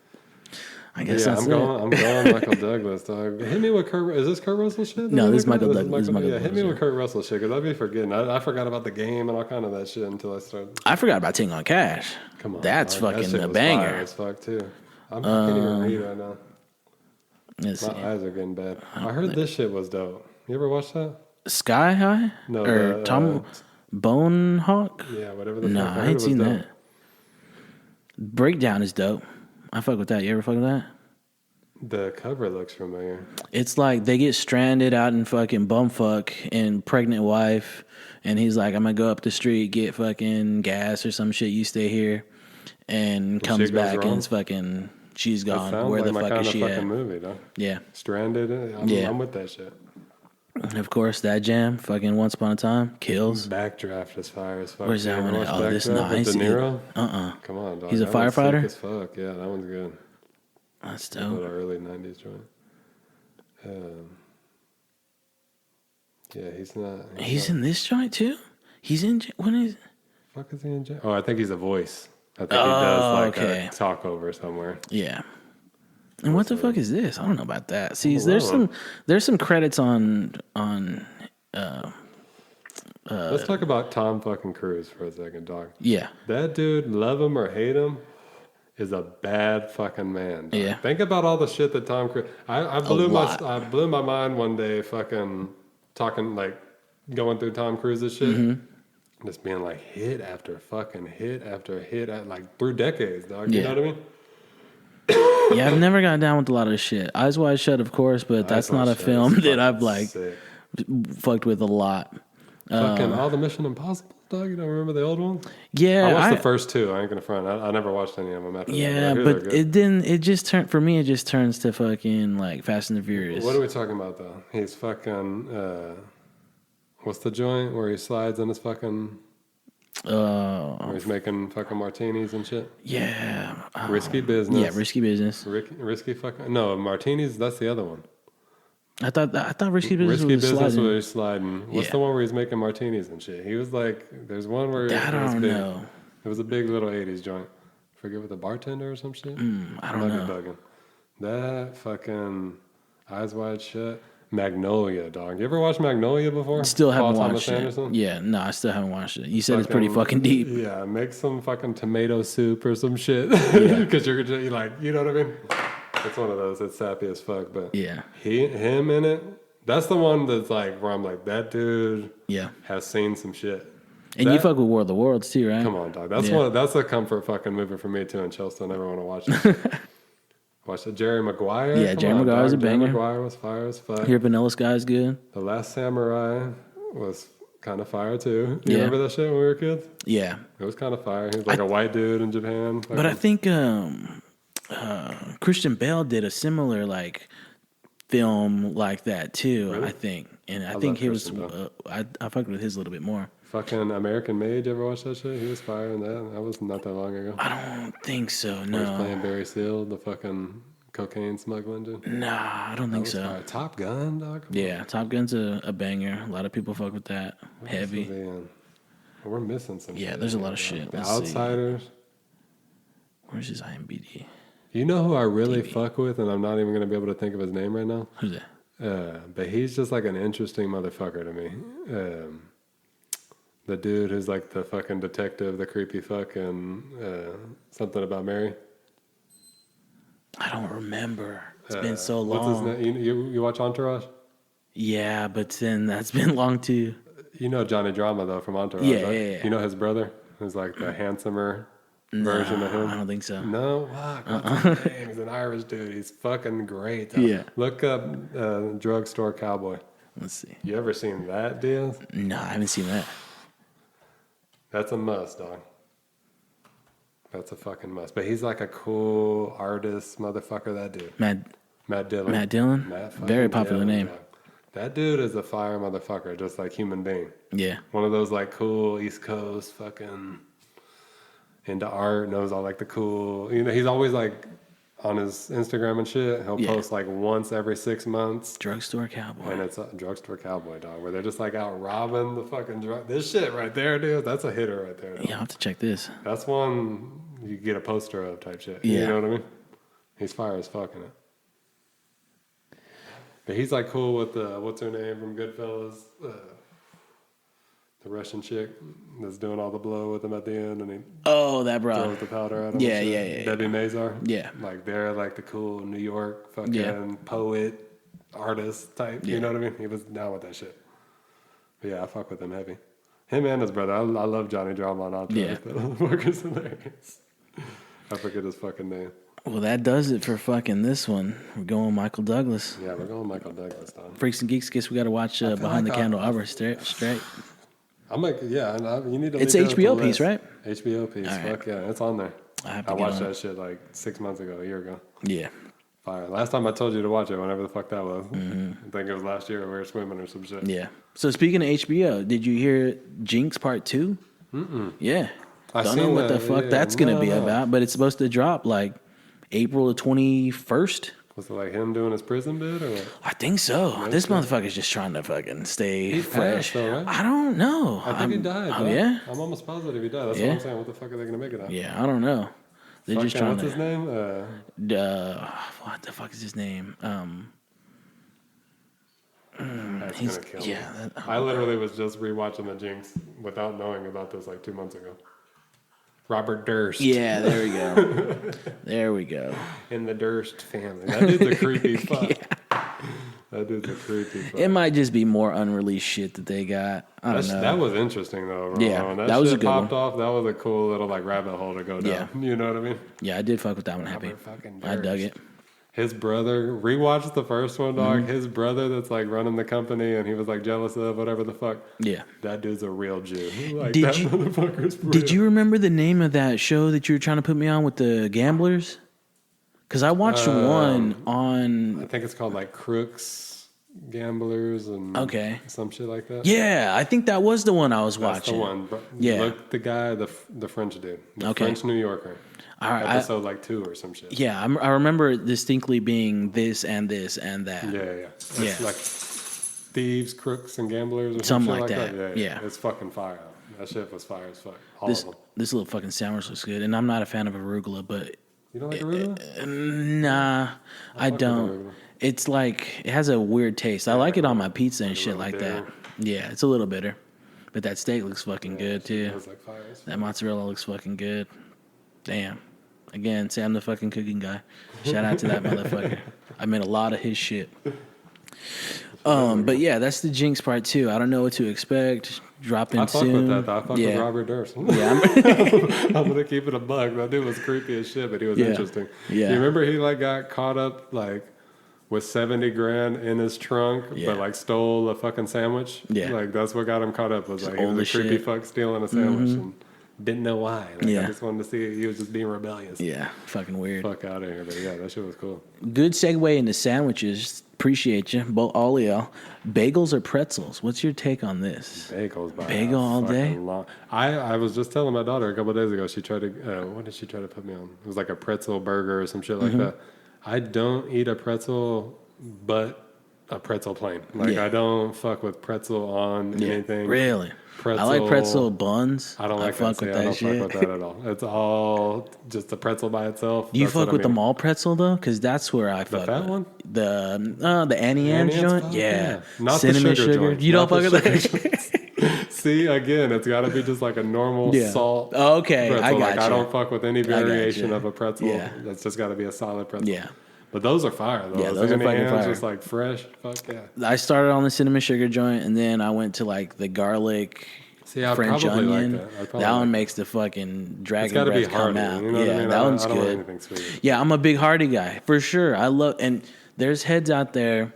I guess that's I'm going Michael Douglas, dog. Hit me with Kurt. Is this Kurt Russell shit? No, this is Michael Douglas. Hit me with Kurt Russell shit because I'd be forgetting. I forgot about the game and all kind of that shit until I started. I forgot about Ting on Cash. Come on, that's dog. fucking that a was banger. Fire as fuck too. I can't even read right now. Let's see. My eyes are getting bad. I heard this shit was dope. You ever watch that? Sky High? No, or Tom Bonehawk? Yeah, whatever the No, fuck. I ain't seen that. Breakdown is dope. I fuck with that. You ever fuck with that? The cover looks familiar. It's like they get stranded out in fucking bumfuck and pregnant wife, and he's like, I'm gonna go up the street, get fucking gas or some shit. You stay here, and comes back and it's fucking she's gone. Where the fuck is she at? Movie, though. Yeah, stranded. I'm with that shit. And of course, that jam, fucking Once Upon a Time, kills. Backdraft is fire as fuck. Where's that one at? Oh, this nice. De Niro? Come on, dog. He's a that firefighter? Sick as fuck. Yeah, that one's good. That's dope. Early 90s joint. Yeah, he's not. He's in this joint too? He's in. When is. Fuck is he in jail? Oh, I think he's a voice. I think he does a talk over somewhere. Yeah. And what the fuck is this? I don't know about that. See, there's some credits on. Let's talk about Tom fucking Cruise for a second, dog. Yeah. That dude, love him or hate him, is a bad fucking man. Dog. Yeah. Think about all the shit that Tom Cruise. I blew my mind one day, fucking talking like going through Tom Cruise's shit, just being like hit after fucking hit after hit, like through decades, dog. You know what I mean? Yeah, I've never gotten down with a lot of this shit. Eyes Wide Shut, of course, but that's not a film that I've like fucked with a lot. Fucking all the Mission Impossible, dog. You don't remember the old ones? Yeah, I watched the first two. I ain't gonna front. I never watched any of them after that. Yeah, but it didn't. It just turned for me. It just turns to fucking like Fast and the Furious. What are we talking about though? He's fucking. What's the joint where he slides in his fucking? Where he's making fucking martinis and shit. Yeah. Risky Business. Yeah, Risky Business. Risky fucking no martinis. That's the other one. I thought Risky Business was where he's sliding. What's the one where he's making martinis and shit? He was like, there's one where I don't know. It was a big little 80s joint. Forget with the bartender or some shit? I don't know. Bugging. That fucking Eyes Wide Shut. Magnolia, dog. You ever watched Magnolia before? Still haven't watched it. Yeah, no, I still haven't watched it. You said it's pretty fucking deep. Yeah, make some fucking tomato soup or some shit. Because you're like, you know what I mean? It's one of those. It's sappy as fuck, but yeah, him in it. That's the one that's like where I'm like, that dude. Yeah, has seen some shit. And you fuck with War of the Worlds too, right? Come on, dog. That's that's a comfort fucking movie for me too. And Chelsea will never want to watch it. Watch the Jerry Maguire. Yeah, Jerry Maguire's a banger. Jerry Maguire was fire as fuck. Here, Vanilla Sky's good. The Last Samurai was kind of fire too. You remember that shit when we were kids? Yeah, it was kind of fire. He was like a white dude in Japan. But I think Christian Bale did a similar like film like that too. Really? I think, and I think he was. I fucked with his a little bit more. Fucking American Made. You ever watch that shit? He was fire in that. That was not that long ago. I don't think so. No. He was playing Barry Seal, the fucking cocaine smuggling dude. Nah, I don't think so. Fire. Top Gun, dog. Yeah, Top Gun's a banger. A lot of people fuck with that. Heavy. We're missing some. Yeah, there's a lot of shit. The Outsiders. Where's his IMDb? You know who I really fuck with, and I'm not even gonna be able to think of his name right now. Who's that? But he's just like an interesting motherfucker to me. The dude who's like the fucking detective, the creepy fucking something about Mary. I don't remember. It's been so long. What's his name? You watch Entourage? Yeah, but then that's been long too. You know Johnny Drama though from Entourage, right? Yeah. You know his brother, who's like the handsomer version of him. I don't think so. No, what's his name? He's an Irish dude. He's fucking great. Though. Yeah. Look up Drugstore Cowboy. Let's see. You ever seen that, Diaz? No, I haven't seen that. That's a must, dog. That's a fucking must. But he's like a cool artist, motherfucker. That dude, Matt Dillon. Matt Dillon. Very popular name. Dog. That dude is a fire motherfucker, just like human being. Yeah. One of those like cool East Coast fucking into art, knows all like the cool. You know, he's always like on his Instagram and shit. He'll post like once every 6 months. Drugstore cowboy. And it's a drugstore cowboy, dog, where they're just like out robbing the fucking drug. This shit right there, dude. That's a hitter right there. Dog. Yeah, I'll have to check this. That's one you get a poster of type shit. Yeah. You know what I mean? He's fire as fuck in it. But he's like cool with what's her name from Goodfellas? The Russian chick that's doing all the blow with him at the end, and he that bro. throws the powder at him. Yeah. Debbie Mazar. Yeah. Like they're like the cool New York fucking poet, artist type. You know what I mean? He was down with that shit. But yeah, I fuck with him heavy. Him and his brother. I love Johnny Drama on Entourage. Yeah. That motherfucker's hilarious. I forget his fucking name. Well, that does it for fucking this one. We're going Michael Douglas. Yeah, we're going Michael Douglas, Don. Freaks and Geeks. Guess we got to watch Behind the Candle Hour straight. I'm like, yeah, and you need to. It's leave that HBO on the piece, list. right? HBO piece. All right. Fuck yeah, it's on there. I watched that shit like 6 months ago, a year ago. Yeah. Fire. Last time I told you to watch it, whenever the fuck that was. I think it was last year. We were swimming or some shit. Yeah. So speaking of HBO, did you hear Jinx Part 2? Yeah. Don't know what the fuck that's gonna be about, but it's supposed to drop like April the 21st. Was it like him doing his prison bit or what? I think so. This motherfucker's just trying to fucking stay fresh. Passed, though, right? I don't know. I think he died. Oh, bro. yeah? I'm almost positive he died. That's what I'm saying. What the fuck are they gonna make it out? Yeah, I don't know. They're just trying what's his name? what the fuck is his name? That's gonna kill me. Yeah. I literally was just rewatching the Jinx without knowing about this like 2 months ago. Robert Durst. Yeah, there we go. There we go. In the Durst family. That dude's a creepy fuck. That dude's a creepy fuck. It might just be more unreleased shit that they got. I don't know. That was interesting though. Bro. Yeah, when that was shit a good popped one. off. That was a cool little like rabbit hole to go down. Yeah. You know what I mean? Yeah, I did fuck with that one. Happy. Robert fucking I dug Durst. it. His brother, rewatched the first one, dog. His brother that's like running the company and he was like jealous of whatever the fuck. Yeah. That dude's a real Jew. Like, Did that you- motherfucker's real. Did you remember the name of that show that you were trying to put me on with the gamblers? Because I watched one on. I think it's called like Crooks, Gamblers, and Okay. some shit like that. Yeah, I think that was the one I was That's watching. the one. Bro. Yeah. Look, the guy, the French dude. The Okay. French New Yorker. All right, Episode like 2 or some shit. Yeah, I remember it distinctly being this and that. Yeah. It's Yeah. like thieves, crooks, and gamblers or Something some shit like like that. Yeah. It's fucking fire. That shit was fire as fuck. All This of them. this little fucking sandwich looks good, and I'm not a fan of arugula, but You don't like arugula? nah, I with don't. arugula. It's like it has a weird taste. I like it on my pizza and shit little like that. bitter. Yeah, it's a little bitter, but that steak looks fucking good too. It was like fire as fuck. That mozzarella looks fucking good. Damn. Again, say I'm the fucking cooking guy. Shout out to that motherfucker. I made a lot of his shit. But yeah, that's the Jinx Part 2. I don't know what to expect. Dropping I fuck soon. with that though. I fuck with Robert Durst. Yeah, I'm gonna keep it a bug. That dude was creepy as shit, but he was interesting. Yeah. You remember he like got caught up like with 70 grand in his trunk, Yeah. but like stole a fucking sandwich. Yeah. Like that's what got him caught up. Was like he was old a as creepy shit. fuck stealing a sandwich and didn't know why. Like, Yeah. I just wanted to see he was just being rebellious. yeah, fucking weird. Fuck out of here, but yeah, that shit was cool. Good segue into sandwiches. Appreciate you, all of y'all. Bagels or pretzels? What's your take on this? Bagels, by Bagel all day? I was just telling my daughter a couple of days ago. She tried to what did she try to put me on? It was like a pretzel burger or some shit like that. I don't eat a pretzel, but a pretzel plain. Like Yeah. I don't fuck with pretzel on anything. Really? Pretzel, I like pretzel buns. I don't like fuck that. with See, I that don't shit. fuck with that at all. It's all just the pretzel by itself. Do you That's what fuck with I the mean. mall pretzel though? Because that's where I fuck. fat with. one? The Annie Ann's Annie's joint. fuck, Yeah. Not Cinnamon the sugar joint. You don't Not fuck the with sugar that. See, again, it's got to be just like a normal Yeah. salt. Oh, okay, pretzel. I got like, I you. don't fuck with any variation you. of a pretzel. Yeah. That's just got to be a solid pretzel. Yeah. But those are fire though. Yeah, those are Annie fucking Ann's fire. Just like fresh. Fuck yeah. I started on the cinnamon sugar joint, and then I went to like the garlic. See, I'd French probably onion. like that. I'd probably That like one that. makes the fucking It's dragon got to be breath come hearty. out. You know Yeah, what I mean? that one's I don't want good. anything sweet. Yeah, I'm a big hearty guy for sure. I love, and there's heads out there,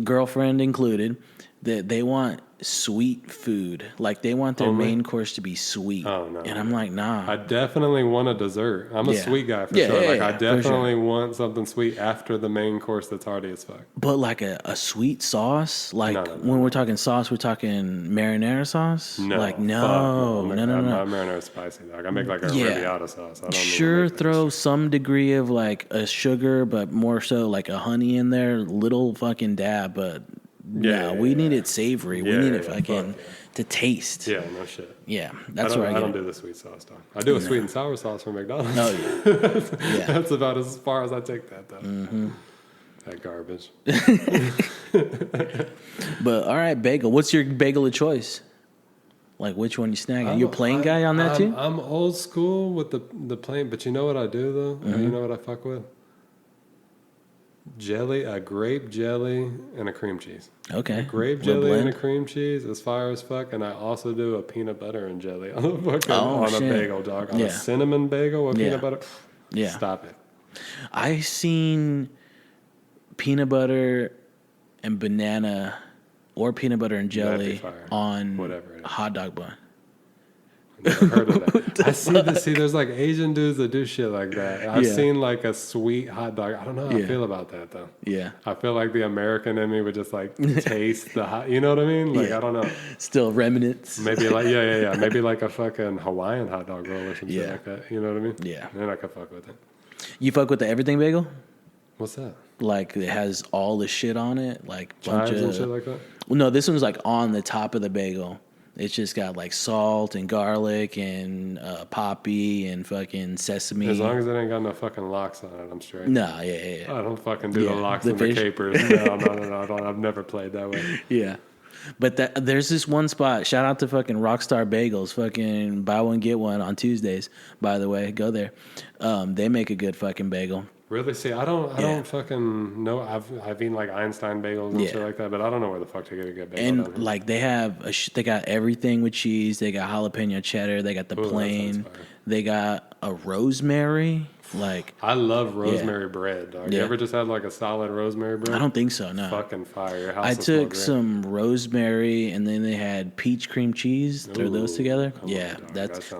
girlfriend included, They want sweet food. Like they want their main course to be sweet. Oh no. And I'm like, nah. I definitely want a dessert. I'm a sweet guy for sure. Like I definitely want something sweet after the main course that's hearty as fuck. But like a sweet sauce, like No. when we're talking sauce, we're talking marinara sauce. No, like no. no. My marinara is spicy. Like I make like a arrabbiata sauce. I don't Sure, throw some degree of like a sugar, but more so like a honey in there, little fucking dab. But we need it savory. We need it fucking to taste. Yeah, no shit. Yeah, that's where I don't do the sweet sauce though. I do a sweet and sour sauce for McDonald's. Oh yeah, That's about as far as I take that though. Mm-hmm. That garbage. But all right, bagel. What's your bagel of choice? Like which one you snagging? You a plain guy on that too? I'm old school with the plain, but you know what I do though? You know what I fuck with? Jelly, a grape jelly, and a cream cheese. Okay. A grape jelly and a cream cheese is fire as fuck, and I also do a peanut butter and jelly on a bagel, dog. On a cinnamon bagel with peanut butter. Yeah. Stop it. I seen peanut butter and banana or peanut butter and jelly on a hot dog bun. Never heard of that. I see there's like Asian dudes that do shit like that. I've seen like a sweet hot dog. I don't know how I feel about that though. Yeah. I feel like the American in me would just like taste the hot, you know what I mean? Like I don't know. Still remnants. Maybe like maybe like a fucking Hawaiian hot dog roll or some shit like that. You know what I mean? Yeah. Then I could fuck with it. You fuck with the everything bagel? What's that? Like it has all the shit on it, like bunch of and shit like that? Well, no, this one's like on the top of the bagel. It's just got like salt and garlic and poppy and fucking sesame. As long as it ain't got no fucking locks on it, I'm straight. Nah, yeah. I don't fucking do the locks and the capers. No, I don't. I've never played that way. Yeah. But there's this one spot. Shout out to fucking Rockstar Bagels. Fucking buy one, get one on Tuesdays, by the way. Go there. They make a good fucking bagel. Really? See, I don't fucking know. I've eaten like Einstein bagels and shit like that, but I don't know where the fuck to get a good bagel. And like they have, they got everything with cheese. They got jalapeno cheddar. They got the plain. They got a rosemary. Like I love rosemary bread, dog. You ever just had like a solid rosemary bread? I don't think so. No. Fucking fire. Your house I took some rosemary and then they had peach cream cheese. Throw those together. Yeah,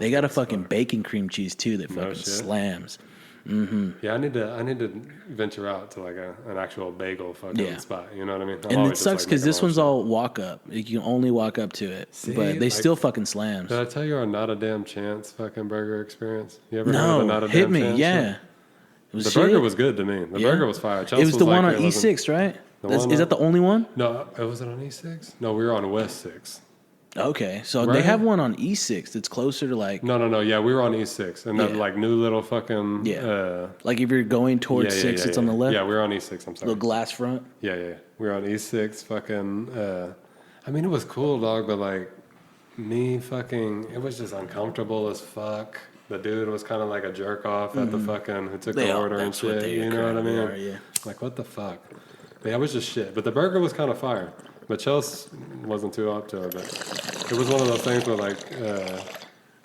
they got a fucking bacon cream cheese too that fucking slams. Mm-hmm. Yeah, I need to venture out to like an actual bagel fucking spot. You know what I mean? And it sucks because this one's all walk up. You can only walk up to it, but they still fucking slams. Did I tell you our Not a Damn Chance fucking burger experience? You ever heard of the Not a hit Damn me, Chance? yeah. The burger was good to me. The burger was fire. It was the one on E6, right? Is that the only one? No, was it on E6? No, we were on West 6. Okay, so they have one on E6 that's closer to like... No, yeah, we were on E6, and that like new little fucking... like if you're going towards 6, it's on the left? Yeah, we were on E6, I'm sorry. Little glass front? Yeah, we were on E6, fucking... I mean, it was cool, dog, but like, it was just uncomfortable as fuck. The dude was kind of like a jerk off at the fucking... who took the order and shit, you know what I mean? Like, what the fuck? Yeah, it was just shit, but the burger was kind of fire. But Chelsea wasn't too up to it, but it was one of those things where like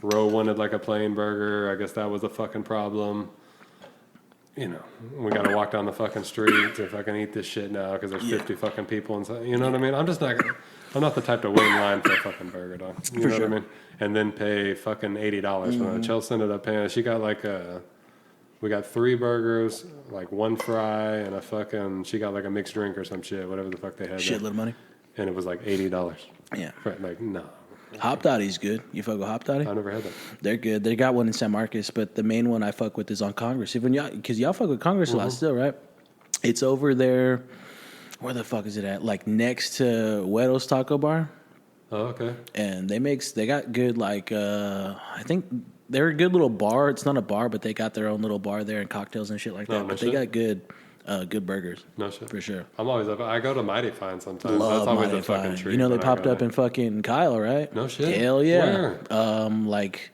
Ro wanted like a plain burger. I guess that was a fucking problem. You know, we got to walk down the fucking street to fucking eat this shit now because there's 50 fucking people inside. You know what I mean? I'm not the type to wait in line for a fucking burger, dog. You know what I mean? And then pay fucking $80 for that. Chelsea ended up paying. She got like we got 3 burgers, like 1 fry, and she got like a mixed drink or some shit, whatever the fuck they had. Shitload of money. And it was like $80. Yeah. Like, no. Hop Dotty's good. You fuck with Hop Dotty? I never had that. They're good. They got one in San Marcos, but the main one I fuck with is on Congress. Even because y'all fuck with Congress a lot still, right? It's over there. Where the fuck is it at? Like next to Güero's Taco Bar. Oh, okay. And they got good like I think they're a good little bar. It's not a bar, but they got their own little bar there and cocktails and shit like that. But they got good burgers. No shit. For sure. I'm always up. I go to Mighty Fine sometimes. Love That's always Mighty a fucking Fine. treat. You know they popped up in fucking Kyle, right? No shit. Hell yeah. Where? Like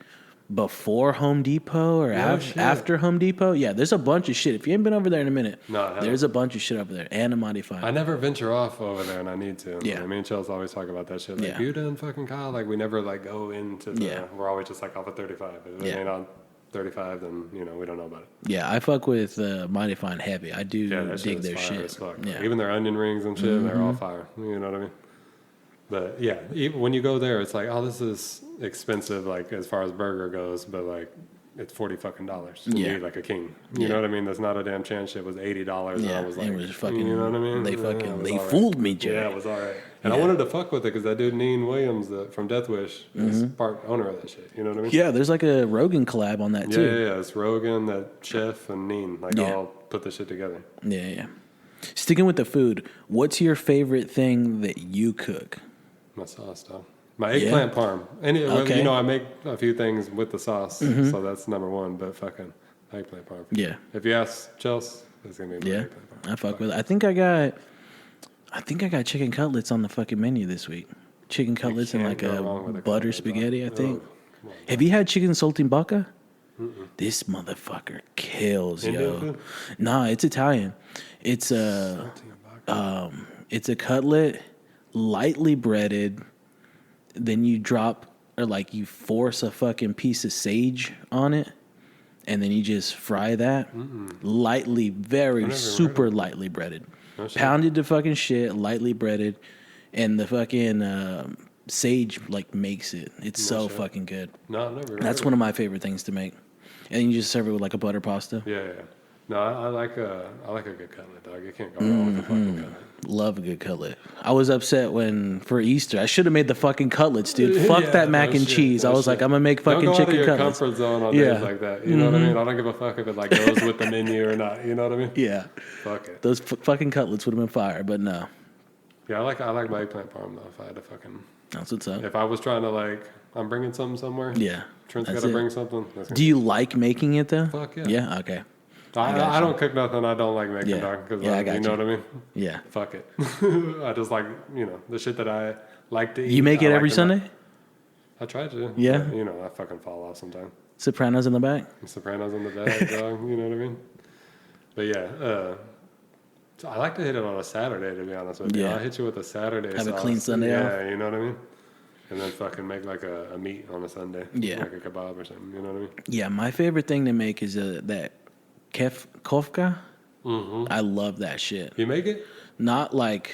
before Home Depot or after Home Depot. Yeah, there's a bunch of shit. If you ain't been over there in a minute, there's a bunch of shit over there. And a Mighty Fine. I never venture off over there, and I need to. Yeah. Me and Chelsea always talk about that shit. Like, you done fucking Kyle? Like, we never like go into the. We're always just like off of 35. If it ain't on 35, then we don't know about it. Yeah, I fuck with Mighty Fine heavy. I do dig their shit. Yeah. Even their onion rings and shit, they're all fire. You know what I mean? But yeah, even when you go there, it's like, oh, this is expensive, like as far as burger goes, but like it's $40 fucking. You Yeah. eat like a king. You know what I mean? That's not a damn chance. Shit was $80. Yeah, and I was like, it was fucking. you know what I mean? They fooled me, Jay. Yeah, it was all right. And Yeah. I wanted to fuck with it because that dude Neen Williams from Death Wish is part owner of that shit. You know what I mean? Yeah, there's like a Rogan collab on that Yeah, too. yeah. It's Rogan, that chef, and Neen. Like all put the shit together. Yeah, yeah. Sticking with the food, what's your favorite thing that you cook? My sauce, dog. My eggplant parm. And Okay. you know, I make a few things with the sauce, so that's number one. But fucking eggplant parm. Yeah. If you ask Chelsea, it's gonna be my eggplant parm. I fuck with it. I think I got chicken cutlets on the fucking menu this week. Chicken cutlets and can't like go a wrong with a butter cutlet, spaghetti, I dog. think. Oh, come on, Have you had chicken saltimbocca? This motherfucker kills, Indian yo. food? Nah, it's Italian. It's a cutlet, lightly breaded. Then you drop or like you force a fucking piece of sage on it, and then you just fry that lightly, very super lightly breaded, pounded to fucking shit, lightly breaded, and the fucking sage like makes it. It's so fucking good. No, I've never. That's one of my favorite things to make. And then you just serve it with like a butter pasta. Yeah, yeah. No, I like a good cutlet, dog. You can't go wrong with a fucking cutlet. Love a good cutlet. I was upset when for Easter I should have made the fucking cutlets, dude. Fuck that mac and cheese. I was like, I'm gonna make fucking Don't go chicken out of your cutlets. comfort zone on days like that. You know what I mean? I don't give a fuck if it like goes with the menu or not. You know what I mean? Yeah, Fuck it. those fucking cutlets would have been fire, but no. Yeah, I like my eggplant parm though. If I had to fucking, That's what's up. if I was trying to like, I'm bringing something somewhere. Yeah, Trent's got that's to it. bring something. Do you like making it though? Fuck yeah. Yeah. Okay. I don't cook nothing I don't like making, Yeah. dog. Because Yeah, I you got know you. what I mean? Yeah. Fuck it. I just like, you know, the shit that I like to eat. You make I it like every to Sunday? I try to. Yeah? But, you know, I fucking fall off sometimes. Sopranos in the back. Sopranos in the bag, dog. You know what I mean? But yeah, so I like to hit it on a Saturday, to be honest with you. Yeah. I'll hit you with a Saturday Have a sauce. clean Sunday Yeah, you know what I mean? And then fucking make like a meat on a Sunday. Yeah. Like a kebab or something. You know what I mean? Yeah, my favorite thing to make is that kofka. Mm-hmm. I love that shit. You make it? Not like,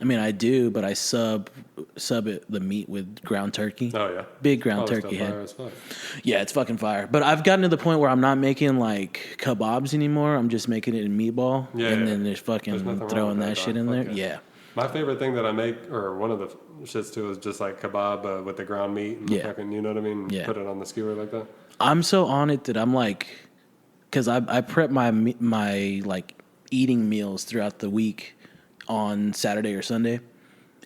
I mean, I do, but I sub it the meat with ground turkey. Oh, yeah. Big ground Probably turkey still head. fire as fuck. Yeah, it's fucking fire. But I've gotten to the point where I'm not making like kebabs anymore. I'm just making it in meatball, Yeah, and yeah. then there's fucking There's nothing wrong throwing with that that, shit dog. in there. Fuck yeah. Yeah, My favorite thing that I make, or one of the shits too, is just like kebab with the ground meat and Yeah. fucking, you know what I mean? Yeah. Put it on the skewer like that. I'm so on it that I'm like, because I prep my like eating meals throughout the week on Saturday or Sunday.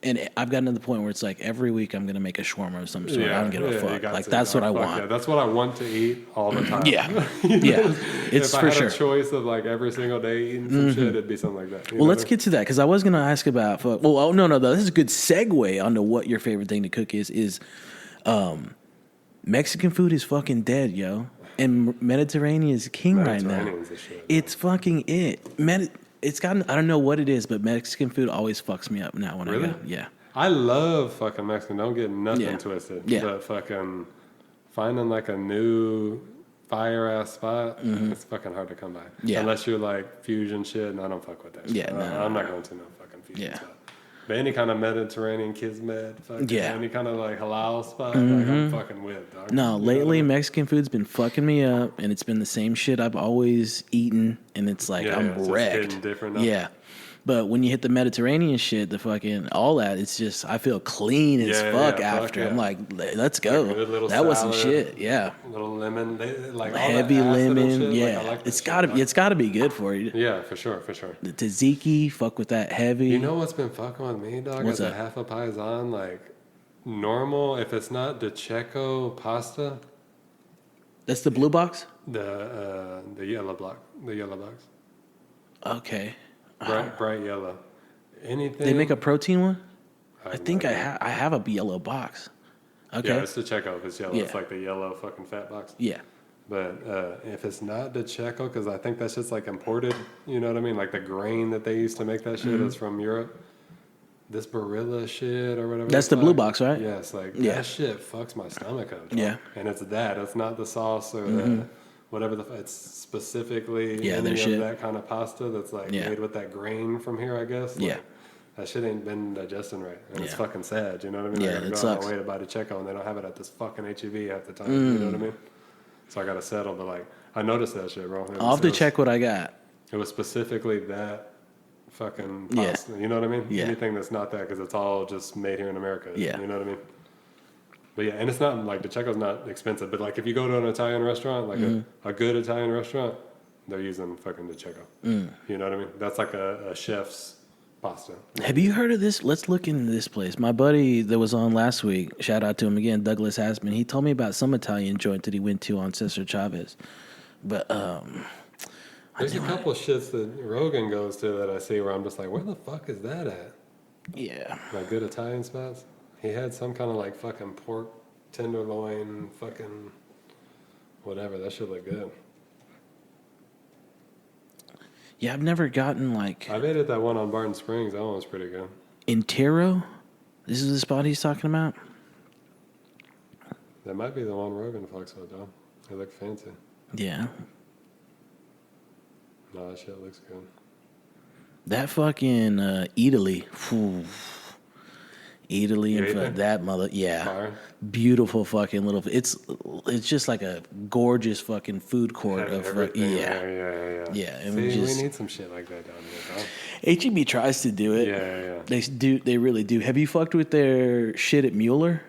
And I've gotten to the point where it's like every week I'm gonna make a shawarma of some sort. I don't give a you fuck. got Like to. that's what I Fuck want. Yeah, that's what I want to eat all the time. Yeah, yeah, it's if for I had sure. a choice of like every single day eating some shit, it'd be something like that. You Well, know let's what get to that because I was going to ask about. Well, no, this is a good segue onto what your favorite thing to cook is. Mexican food is fucking dead, yo, and Mediterranean is king right now. Mediterranean's the shit, It's fucking it. It's gotten. I don't know what it is, but Mexican food always fucks me up now when I Really? go. Yeah. I love fucking Mexican. Don't get nothing Yeah. twisted. Yeah. But fucking finding like a new fire ass spot, it's fucking hard to come by. Yeah. Unless you're like fusion shit, and I don't fuck with that shit. Yeah, no. I'm not going to no fucking fusion Yeah. spot. But any kind of Mediterranean kismet, fucking Yeah. any kind of like halal spot, like I'm fucking with, dog. No, You know lately what I mean? Mexican food's been fucking me up, and it's been the same shit I've always eaten, and it's like Yeah, I'm it's just wrecked. hitting different now. Yeah, but when you hit the Mediterranean shit, the fucking all that, it's just I feel clean as Yeah, fuck yeah, fuck after. yeah. I'm like, let's go. Like a good little That wasn't salad. shit. Yeah, A little lemon, like all heavy that acid and lemon. shit, Yeah, like, I like that it's shit, gotta dog. it's gotta be good for you. Yeah, for sure, for sure. The tzatziki, fuck with that heavy. You know what's been fucking with me, dog? What's As a that? half a paisan, like normal. If it's not the Checo pasta, That's the blue box. the yellow block, the yellow box, Okay, bright yellow. Anything they make a protein one. I have think no I idea. I have a yellow box. Okay. Yeah, it's the Checo. If it's yellow, it's Yeah. like the yellow fucking fat box. Yeah. But if it's not the Checo, because I think that's just like imported, you know what I mean? Like the grain that they used to make that shit is from Europe. This Barilla shit or whatever. That's the the blue fuck. box, right? Yeah, it's like Yeah. that shit fucks my stomach up. dog. Yeah. And it's that. It's not the sauce or the whatever it's specifically Yeah, any their of shit. that kind of pasta that's like Yeah. made with that grain from here, I guess. Yeah. Like, that shit ain't been digesting right. And it's Yeah. fucking sad, you know what I mean? Yeah, I gotta it go out sucks. my way to buy the Checo, and they don't have it at this fucking HEB half the time, you know what I mean? So I gotta settle, but like, I noticed that shit, bro. I'll have to check what I got. It was specifically that fucking Yeah. pasta, you know what I mean? Yeah. Anything that's not that, because it's all just made here in America, Yeah. you know what I mean? But yeah, and it's not like the Checo's not expensive, but like if you go to an Italian restaurant, like a good Italian restaurant, they're using fucking the Checo. You know what I mean? That's like a chef's pasta. Have you heard of this? Let's look into this place. My buddy that was on last week, shout out to him again, Douglas Hasman. He told me about some Italian joint that he went to on Cesar Chavez. But There's a couple shits that Rogan goes to that I see where I'm just like, where the fuck is that at? yeah, Like good Italian spots. He had some kind of like fucking pork tenderloin, fucking whatever. That should look good. yeah, I've never gotten like I made it that one on Barton Springs. That one was pretty good. Intero. This is the spot he's talking about. That might be the one Rogan fucks with, though. They look fancy. Yeah, No, that shit looks good. that fucking Italy. Whew. Italy You and ate there? that mother, yeah, Fire. beautiful fucking little. It's just like a gorgeous fucking food court Had of everything yeah. there, yeah. Yeah, and See, we just- we need some shit like that down here, dog. HEB tries to do it. Yeah. They do. They really do. Have you fucked with their shit at Mueller?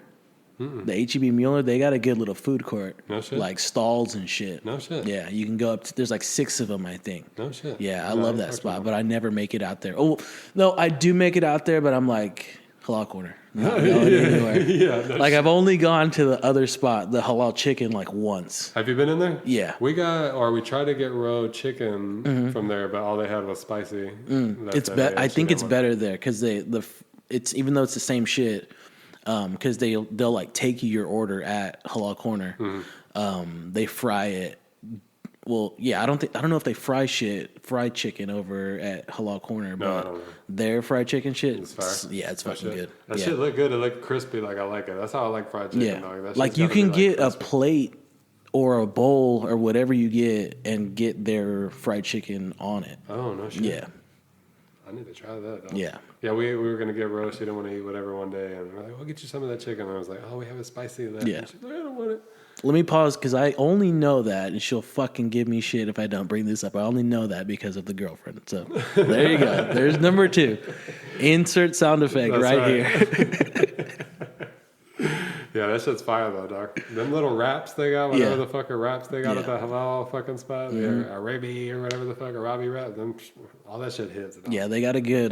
The HEB Mueller, they got a good little food court. No shit? Like stalls and shit. No shit? Yeah, you can go up. There's like 6 of them, I think. No shit. Yeah, I No, love I'm that fucking spot, with but I never make it out there. Oh, no, I do make it out there, but I'm like halal corner. Not going anywhere. Yeah, no Like I've only gone to the other spot, the halal chicken, like once. Have you been in there? Yeah. We tried to get raw chicken from there, but all they had was spicy. It's I think it's better there because it's even though it's the same shit. Because they'll like take you your order at Halal Corner. They fry it. Well, yeah, I don't know if they fried chicken over at Halal Corner, I but don't know. their fried chicken shit, It's fire. yeah, it's That fucking shit- good. That yeah. shit look good. It look crispy. Like I like it. That's how I like fried chicken. Yeah, Dog. That like shit's you gotta be, can like, get a crispy. plate or a bowl or whatever you get and get their fried chicken on it. Oh no shit. Yeah, I need to try that. Dog. yeah. Yeah, we were gonna get roast. She didn't want to eat whatever one day, and we're like, "We'll get you some of that chicken." And I was like, "Oh, we have a spicy left." Yeah. And she's like, "I don't want it." Let me pause because I only know that, and she'll fucking give me shit if I don't bring this up. I only know that because of the girlfriend. So there you go. There's number 2. Insert sound effect That's right right. here. Yeah, that shit's fire though, dog. Them little wraps they got, whatever Yeah. the fucker wraps they got at Yeah. the halal fucking spot, the Arabi or whatever the fuck, Arabi wrap, them, all that shit hits. Dog. Yeah, they got a good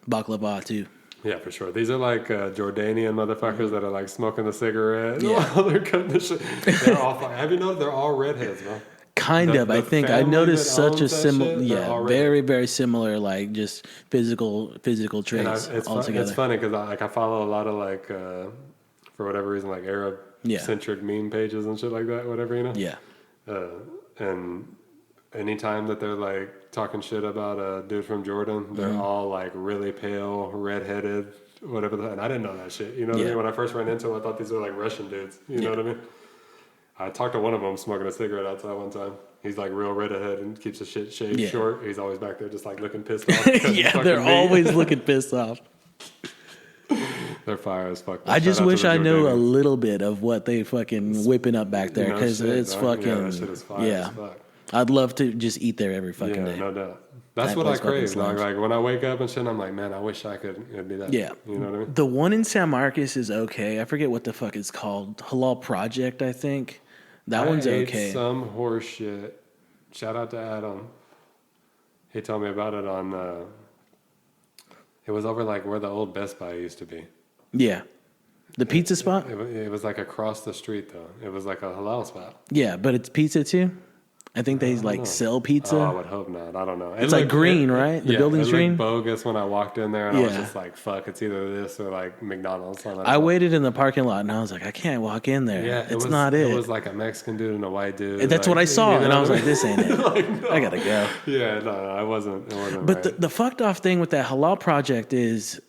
baklava too. Yeah, for sure. These are like Jordanian motherfuckers that are like smoking the cigarette. Yeah. While they're cutting the shit. They're all fire. Have you noticed they're all redheads, bro? Kind The- of. I the think I family noticed that such a owns that similar. shit, they're Yeah, all very very similar. Like just physical And traits altogether. it's funny because I follow a lot of like for whatever reason like Arab centric meme pages and shit like that, whatever, you know. Yeah, And anytime that they're like talking shit about a dude from Jordan, they're all like really pale, redheaded, whatever. And I didn't know that shit. You know what I Yeah. mean? When I first ran into them, I thought these were like Russian dudes. You know what I mean? I talked to one of them smoking a cigarette outside one time. He's like real redhead and keeps his shit shaved Yeah. short. He's always back there just like looking pissed off. 'cause he's yeah. fucking They're me. always looking pissed off. They're fire as fuck. I just Shout out to wish the I knew a Jordanians. little bit of what they fucking whipping up back there No because shit, it's dog. fucking Yeah, that shit is fire yeah. as fuck. I'd love to just eat there every fucking Yeah, day. no doubt. That's That what I place fucking crave. Dog. slaps. Like when I wake up and shit, I'm like, man, I wish I could it'd be that. Yeah. You know what I mean? The one in San Marcos is okay. I forget what the fuck it's called. Halal Project, I think. That one's I ate okay. some horse shit. Shout out to Adam. He told me about it on. It was over like where the old Best Buy used to be. Yeah. The pizza spot? It was like across the street though. It was like a halal spot. Yeah, but it's pizza too. I think they know. like sell pizza. Oh, I would hope not. I don't know. It's like green, right? The building's it green? looked bogus when I walked in there, and I was Yeah. just like, "Fuck! It's either this or like McDonald's." I waited in the parking lot and I was like, I can't walk in there. Yeah, it's not it. It was like a Mexican dude and a white dude. And that's like, what I saw, you know and I was what like, "This ain't it. no. I gotta go." Yeah, no, I wasn't. It wasn't. But right. the fucked off thing with that halal project is,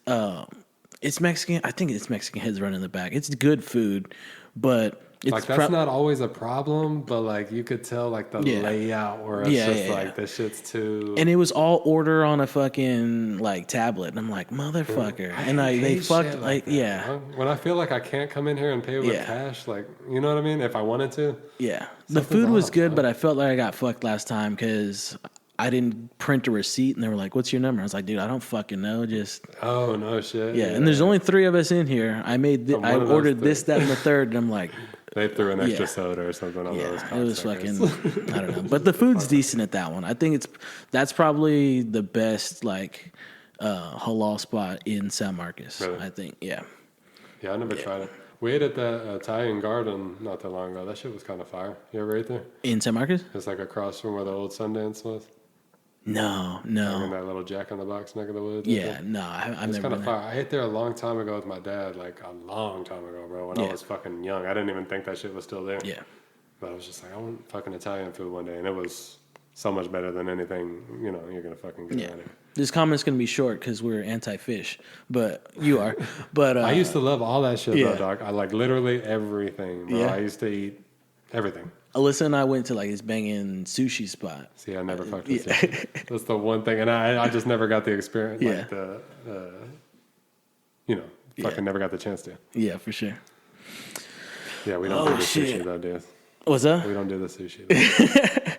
it's Mexican. I think it's Mexican heads running the back. It's good food, but Like that's not always a problem, but like you could tell like the layout where it's just like this shit's too. And it was all order on a fucking like tablet, and I'm like, motherfucker, and they fucked like When I feel like I can't come in here and pay with cash, like you know what I mean, if I wanted to. Yeah, the food was good, but I felt like I got fucked last time because I didn't print a receipt, and they were like, "What's your number?" I was like, "Dude, I don't fucking know." Just oh no shit. Yeah, and there's only 3 of us in here. I ordered this, that, and the third, and I'm like, they threw an extra soda or something on those. It was fucking. I don't know, but the food's decent at that one. I think that's probably the best like halal spot in San Marcos. Really? I think. Yeah. Yeah, I never tried it. We ate at the Italian Garden not that long ago. That shit was kind of fire. You ever ate there? In San Marcos? It's like across from where the old Sundance was. No. Like in that little Jack in the Box neck of the woods. Yeah, no, I've never been there. Fire. I ate there a long time ago with my dad, like a long time ago, bro, when I was fucking young. I didn't even think that shit was still there. Yeah. But I was just like, I want fucking Italian food one day. And it was so much better than anything, you're going to fucking get around here. This comment's going to be short because we're anti-fish, but you are. But I used to love all that shit, though, dog. I like literally everything, bro. I used to eat everything. Alyssa and I went to like this banging sushi spot. See, I never fucked with sushi. That's the one thing, and I just never got the experience. Like fucking never got the chance to. Yeah, for sure. Yeah, we don't do the sushi though, dude. What's that? We don't do the sushi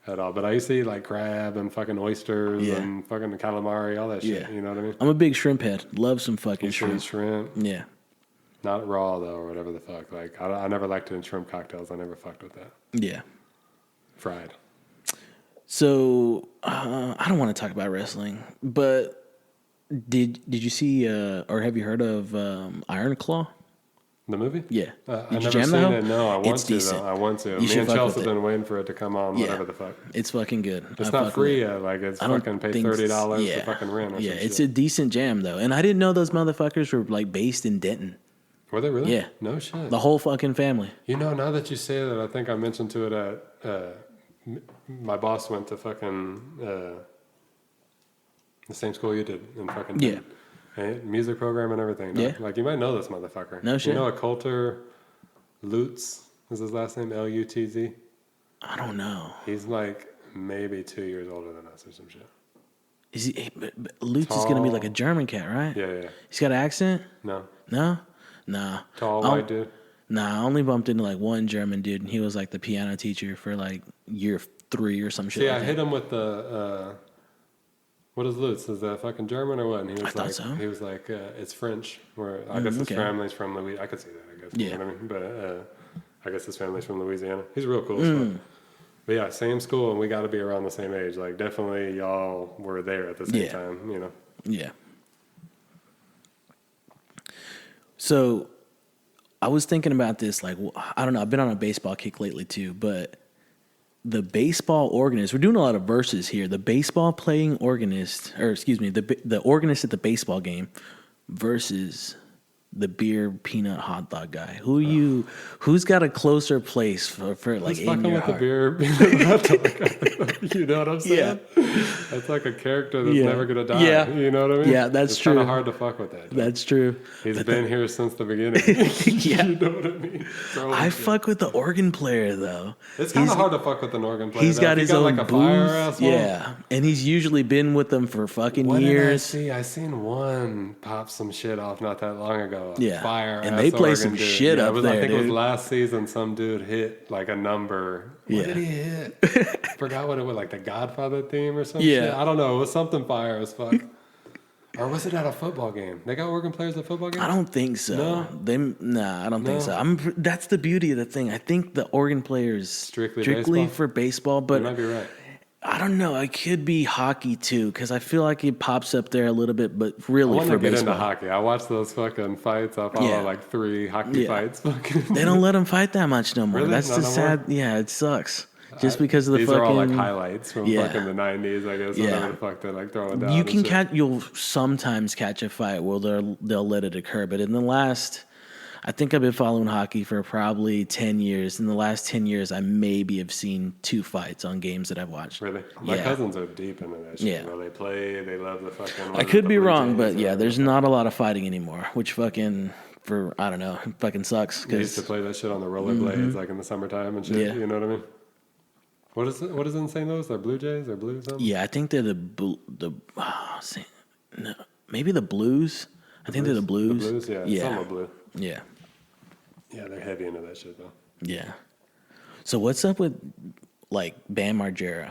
at all. But I used to eat like crab and fucking oysters and fucking calamari, all that shit. You know what I mean? I'm a big shrimp head. Love some fucking shrimp. Yeah. Not raw though, or whatever the fuck. Like I never liked doing shrimp cocktails. I never fucked with that. Yeah. Fried. So I don't want to talk about wrestling, but did you see or have you heard of Iron Claw? The movie? Yeah. I've never seen it. No, I want to though. I want to. Me and Chelsea have been waiting for it to come on. Whatever the fuck. It's fucking good. It's not free yet. Like it's fucking pay $30 to fucking rent. Or it's a decent jam though, and I didn't know those motherfuckers were like based in Denton. Were they really? Yeah. No shit. The whole fucking family. You know, now that you say that, I think I mentioned to it at my boss went to fucking the same school you did in fucking music program and everything. No? Yeah. Like you might know this motherfucker. No shit. You know a Coulter Lutz is his last name? Lutz? I don't know. He's like maybe 2 years older than us or some shit. Is he? But Lutz is gonna be like a German cat, right? Yeah. He's got an accent? No. Nah. Tall white dude? Nah, I only bumped into like one German dude, and he was like the piano teacher for like year 3 or some shit. Yeah, I hit him with the, what is Lutz? Is that fucking German or what? And he was he was like, it's French, where I guess his family's from Louisiana. I could see that, I guess. Yeah. You know what I mean? But I guess his family's from Louisiana. He's real cool as fuck. But yeah, same school, and we got to be around the same age. Like, definitely y'all were there at the same time, you know? Yeah. So I was thinking about this, like, I don't know, I've been on a baseball kick lately too, but the baseball organist, we're doing a lot of verses here. The baseball playing organist, or excuse me, the organist at the baseball game versus the beer peanut hot dog guy. Who's got a closer place for like in your heart? The beer peanut hot dog guy. You know what I'm saying? Yeah. That's like a character that's never gonna die. Yeah. You know what I mean? Yeah, that's true. It's kind of hard to fuck with that. Dude. That's true. He's been here since the beginning. Yeah. You know what I mean? I fuck with the organ player though. It's kind of hard to fuck with an organ player. He's got his own like a fire asshole. Yeah, and he's usually been with them for fucking years. I seen one pop some shit off not that long ago. Fire, and they play some shit up there. I think it was last season. Some dude hit like a number. What did he hit? Forgot what it was, like the Godfather theme or something. Yeah, I don't know. It was something fire as fuck. Or was it at a football game? They got organ players at football games? I don't think so. No? I don't think so. That's the beauty of the thing. I think the organ players strictly for baseball, but you might be right. I don't know. It could be hockey too, because I feel like it pops up there a little bit, but really for baseball. I want to get into hockey. I watch those fucking fights. I follow like 3 hockey fights. They don't let them fight that much no more. Really? That's the sad. Yeah, it sucks. Just because of the these fucking. These are all like highlights from fucking the 90s, I guess. Whatever the fuck they're like throwing down. You can you'll sometimes catch a fight where they'll let it occur, but in the last. I think I've been following hockey for probably 10 years. In the last 10 years, I maybe have seen 2 fights on games that I've watched. Really? My cousins are deep into that shit. Yeah. Bro. They play, they love the fucking... I could be wrong, but there's not a lot of fighting anymore, which fucking for, I don't know, it fucking sucks. They used to play that shit on the rollerblades like in the summertime and shit. Yeah. You know what I mean? What is it in St. Louis? They're Blue Jays or Blue something? Yeah, I think they're no, maybe the Blues. I think they're the Blues. The Blues, yeah. Yeah. Some are blue. Yeah. Yeah, they're heavy into that shit though. Yeah. So what's up with like Bam Margera?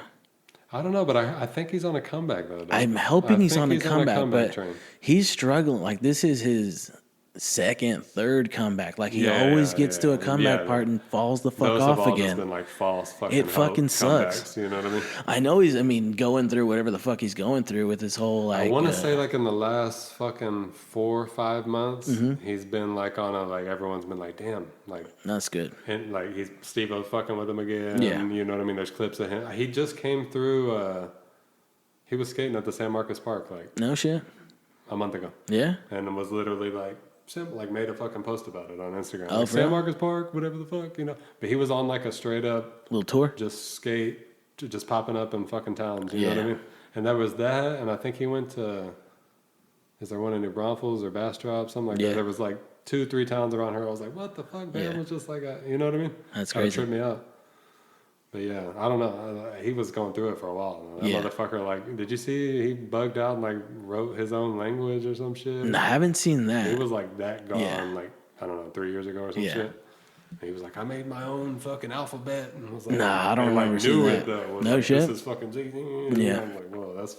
I don't know, but I think he's on a comeback though. I'm hoping he's on a comeback, but train. he's struggling. Like this is his second, third comeback. Like he always gets to a comeback part and falls the fuck Those off have all again. Just been like false fucking It fucking sucks. comebacks, you know what I mean? I know he's. I mean, going through whatever the fuck he's going through with his whole like. I want to say like in the last fucking 4 or 5 months, he's been like on a like everyone's been like, damn, like That's good. and like he's Steve-O's fucking with him again. Yeah. You know what I mean? There's clips of him. He just came through. He was skating at the San Marcos Park like No shit. a month ago, Yeah. and it was literally like. Like made a fucking post about it on Instagram. Oh, Like, for real? San Marcos Park, whatever the fuck, you know. But he was on like a straight up Little tour. just skate, just popping up in fucking towns. You know what I Yeah. mean? And there was that, and I think he went to. Is there one in New Braunfels or Bastrop, something like Yeah. that? There was like 2-3 towns around here. I was like, what the fuck, man? Yeah. It was just like, you know what I mean? That's Kinda crazy. tripped me out. But yeah, I don't know. He was going through it for a while. That Yeah. motherfucker, like, did you see he bugged out and like wrote his own language or some shit? No, I haven't seen that. He was like that gone, Yeah. like, I don't know, 3 years ago or some Yeah. shit. And he was like, I made my own fucking alphabet. And I was like, Nah, I don't and, like, remember knew seeing it, that. though. Was No like, shit? This is fucking G. Yeah. I'm like, whoa, that's,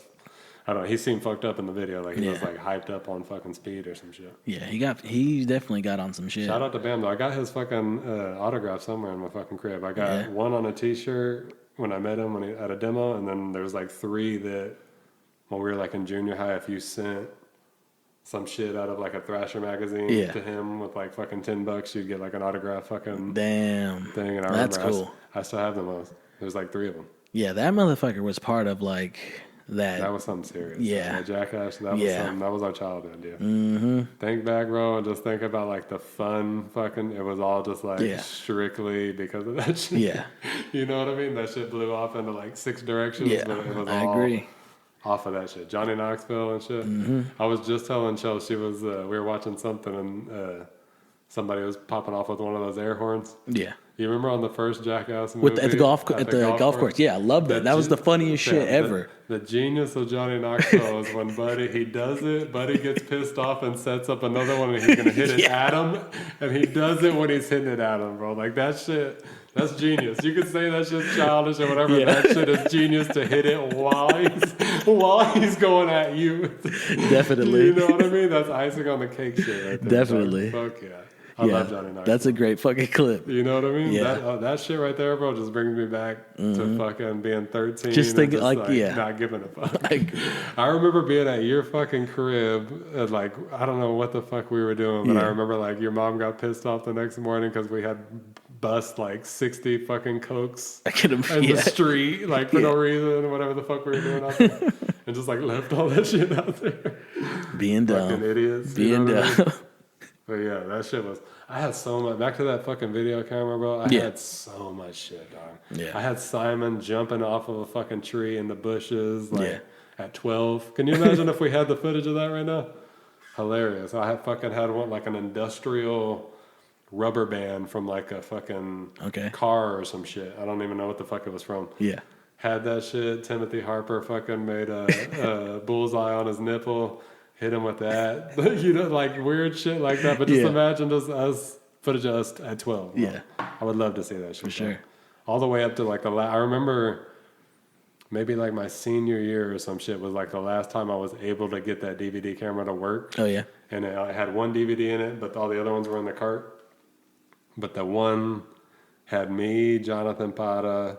I don't know. He seemed fucked up in the video. Like, he was Yeah. like hyped up on fucking speed or some shit. Yeah, he definitely got on some shit. Shout out to Bam, though. I got his fucking autograph somewhere in my fucking crib. I got one on a t-shirt when I met him when he at a demo, and then there was like 3 that when we were like in junior high, if you sent some shit out of like a Thrasher magazine to him with like fucking $10, you'd get like an autograph fucking Damn. thing. And I That's remember cool. I still have the most. There's like 3 of them. Yeah, that motherfucker was part of like that. That was something serious. Yeah. That Jackass, that was something. That was our childhood, yeah. Mm-hmm. Think back, bro, and just think about like the fun fucking. It was all just like strictly because of that shit. Yeah. You know what I mean? That shit blew off into like 6 directions. Yeah, but it was I all agree. off of that shit. Johnny Knoxville and shit. Mm-hmm. I was just telling Chell, she was. We were watching something and somebody was popping off with one of those air horns. Yeah. You remember on the first Jackass movie? At the golf course. Yeah, I loved that. That was the funniest shit ever. The genius of Johnny Knoxville is when he does it, Buddy gets pissed off and sets up another one and he's going to hit it at him. And he does it when he's hitting it at him, bro. Like that shit, that's genius. You could say that shit's childish or whatever. That shit is genius to hit it while he's going at you. Definitely. You know what I mean? That's icing on the cake shit right there. Definitely. Fuck yeah. I love Johnny Knoxville. That's a great fucking clip. You know what I mean? Yeah. That shit right there, bro, just brings me back to fucking being 13. Just thinking, and like, not giving a fuck. I agree. I remember being at your fucking crib, and like, I don't know what the fuck we were doing, but I remember like your mom got pissed off the next morning because we had bust like 60 fucking Cokes in the street, like for no reason, whatever the fuck we were doing out there. And just like left all that shit out there. Being dumb. Fucking idiots. Being dumb. But yeah, that shit was. I had so much. Back to that fucking video camera, bro. I had so much shit, dog. Yeah. I had Simon jumping off of a fucking tree in the bushes, like at 12. Can you imagine if we had the footage of that right now? Hilarious. I had one like an industrial rubber band from like a fucking car or some shit. I don't even know what the fuck it was from. Yeah. Had that shit. Timothy Harper fucking made a bullseye on his nipple. Hit him with that, you know, like weird shit like that. But just imagine just us footage of us at 12. Yeah, I would love to see that shit. For sure. All the way up to like I remember maybe like my senior year or some shit was like the last time I was able to get that DVD camera to work. Oh yeah. And I had one DVD in it, but all the other ones were in the cart. But the one had me, Jonathan Pata,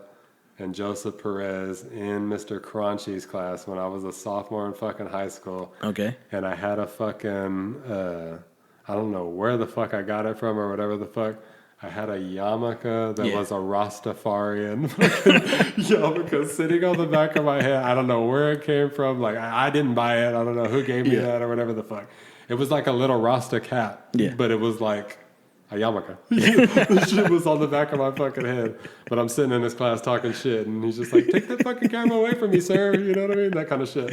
and Joseph Perez in Mr. Crunchy's class when I was a sophomore in fucking high school. Okay. And I had a fucking, I don't know where the fuck I got it from or whatever the fuck. I had a yarmulke that was a Rastafarian fucking yarmulke sitting on the back of my head. I don't know where it came from. Like, I didn't buy it. I don't know who gave me that or whatever the fuck. It was like a little Rasta cap. Yeah. But it was like a yarmulke. The shit was on the back of my fucking head. But I'm sitting in his class talking shit, and he's just like, take that fucking camera away from me, sir. You know what I mean? That kind of shit.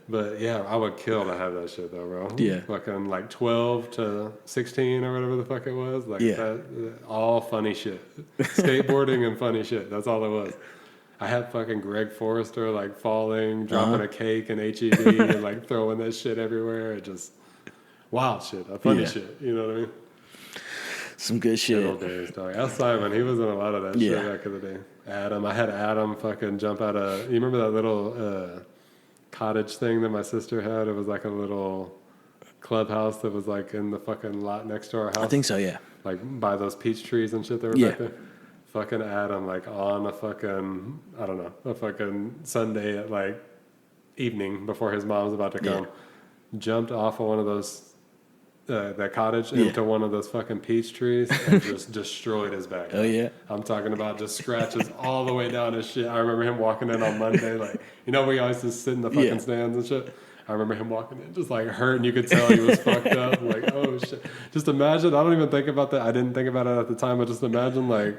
But yeah, I would kill to have that shit though, bro. Yeah. Fucking like 12 to 16 or whatever the fuck it was. Like that, all funny shit. Skateboarding and funny shit. That's all it was. I had fucking Greg Forrester like falling, dropping a cake in HEB and like throwing that shit everywhere. It just wild shit, funny shit. You know what I mean? Some good shit. Good old days, dog. Al Simon, he was in a lot of that shit back in the day. I had Adam fucking jump out of. You remember that little cottage thing that my sister had? It was like a little clubhouse that was like in the fucking lot next to our house. I think so, yeah. Like by those peach trees and shit that were back there. Fucking Adam, like on a fucking, I don't know, a fucking Sunday at like evening before his mom's about to come, jumped off of one of those, that cottage into one of those fucking peach trees and just destroyed his back. Oh, yeah. I'm talking about just scratches all the way down his shit. I remember him walking in on Monday, like, you know, we always just sit in the fucking stands and shit. I remember him walking in just like hurt, and you could tell he was fucked up. Like, oh shit. Just imagine, I don't even think about that. I didn't think about it at the time, but just imagine like,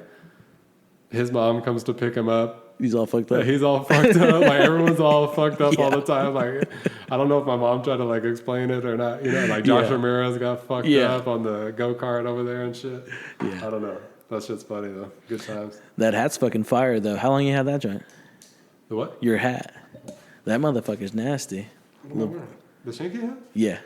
his mom comes to pick him up. He's all fucked up. He's all fucked up. Like everyone's all fucked up all the time. Like I don't know if my mom tried to like explain it or not. You know, like Josh Ramirez got fucked up on the go-kart over there and shit. Yeah. I don't know. That shit's funny though. Good times. That hat's fucking fire though. How long you had that joint? The what? Your hat. That motherfucker's nasty. The Shinky hat? Yeah.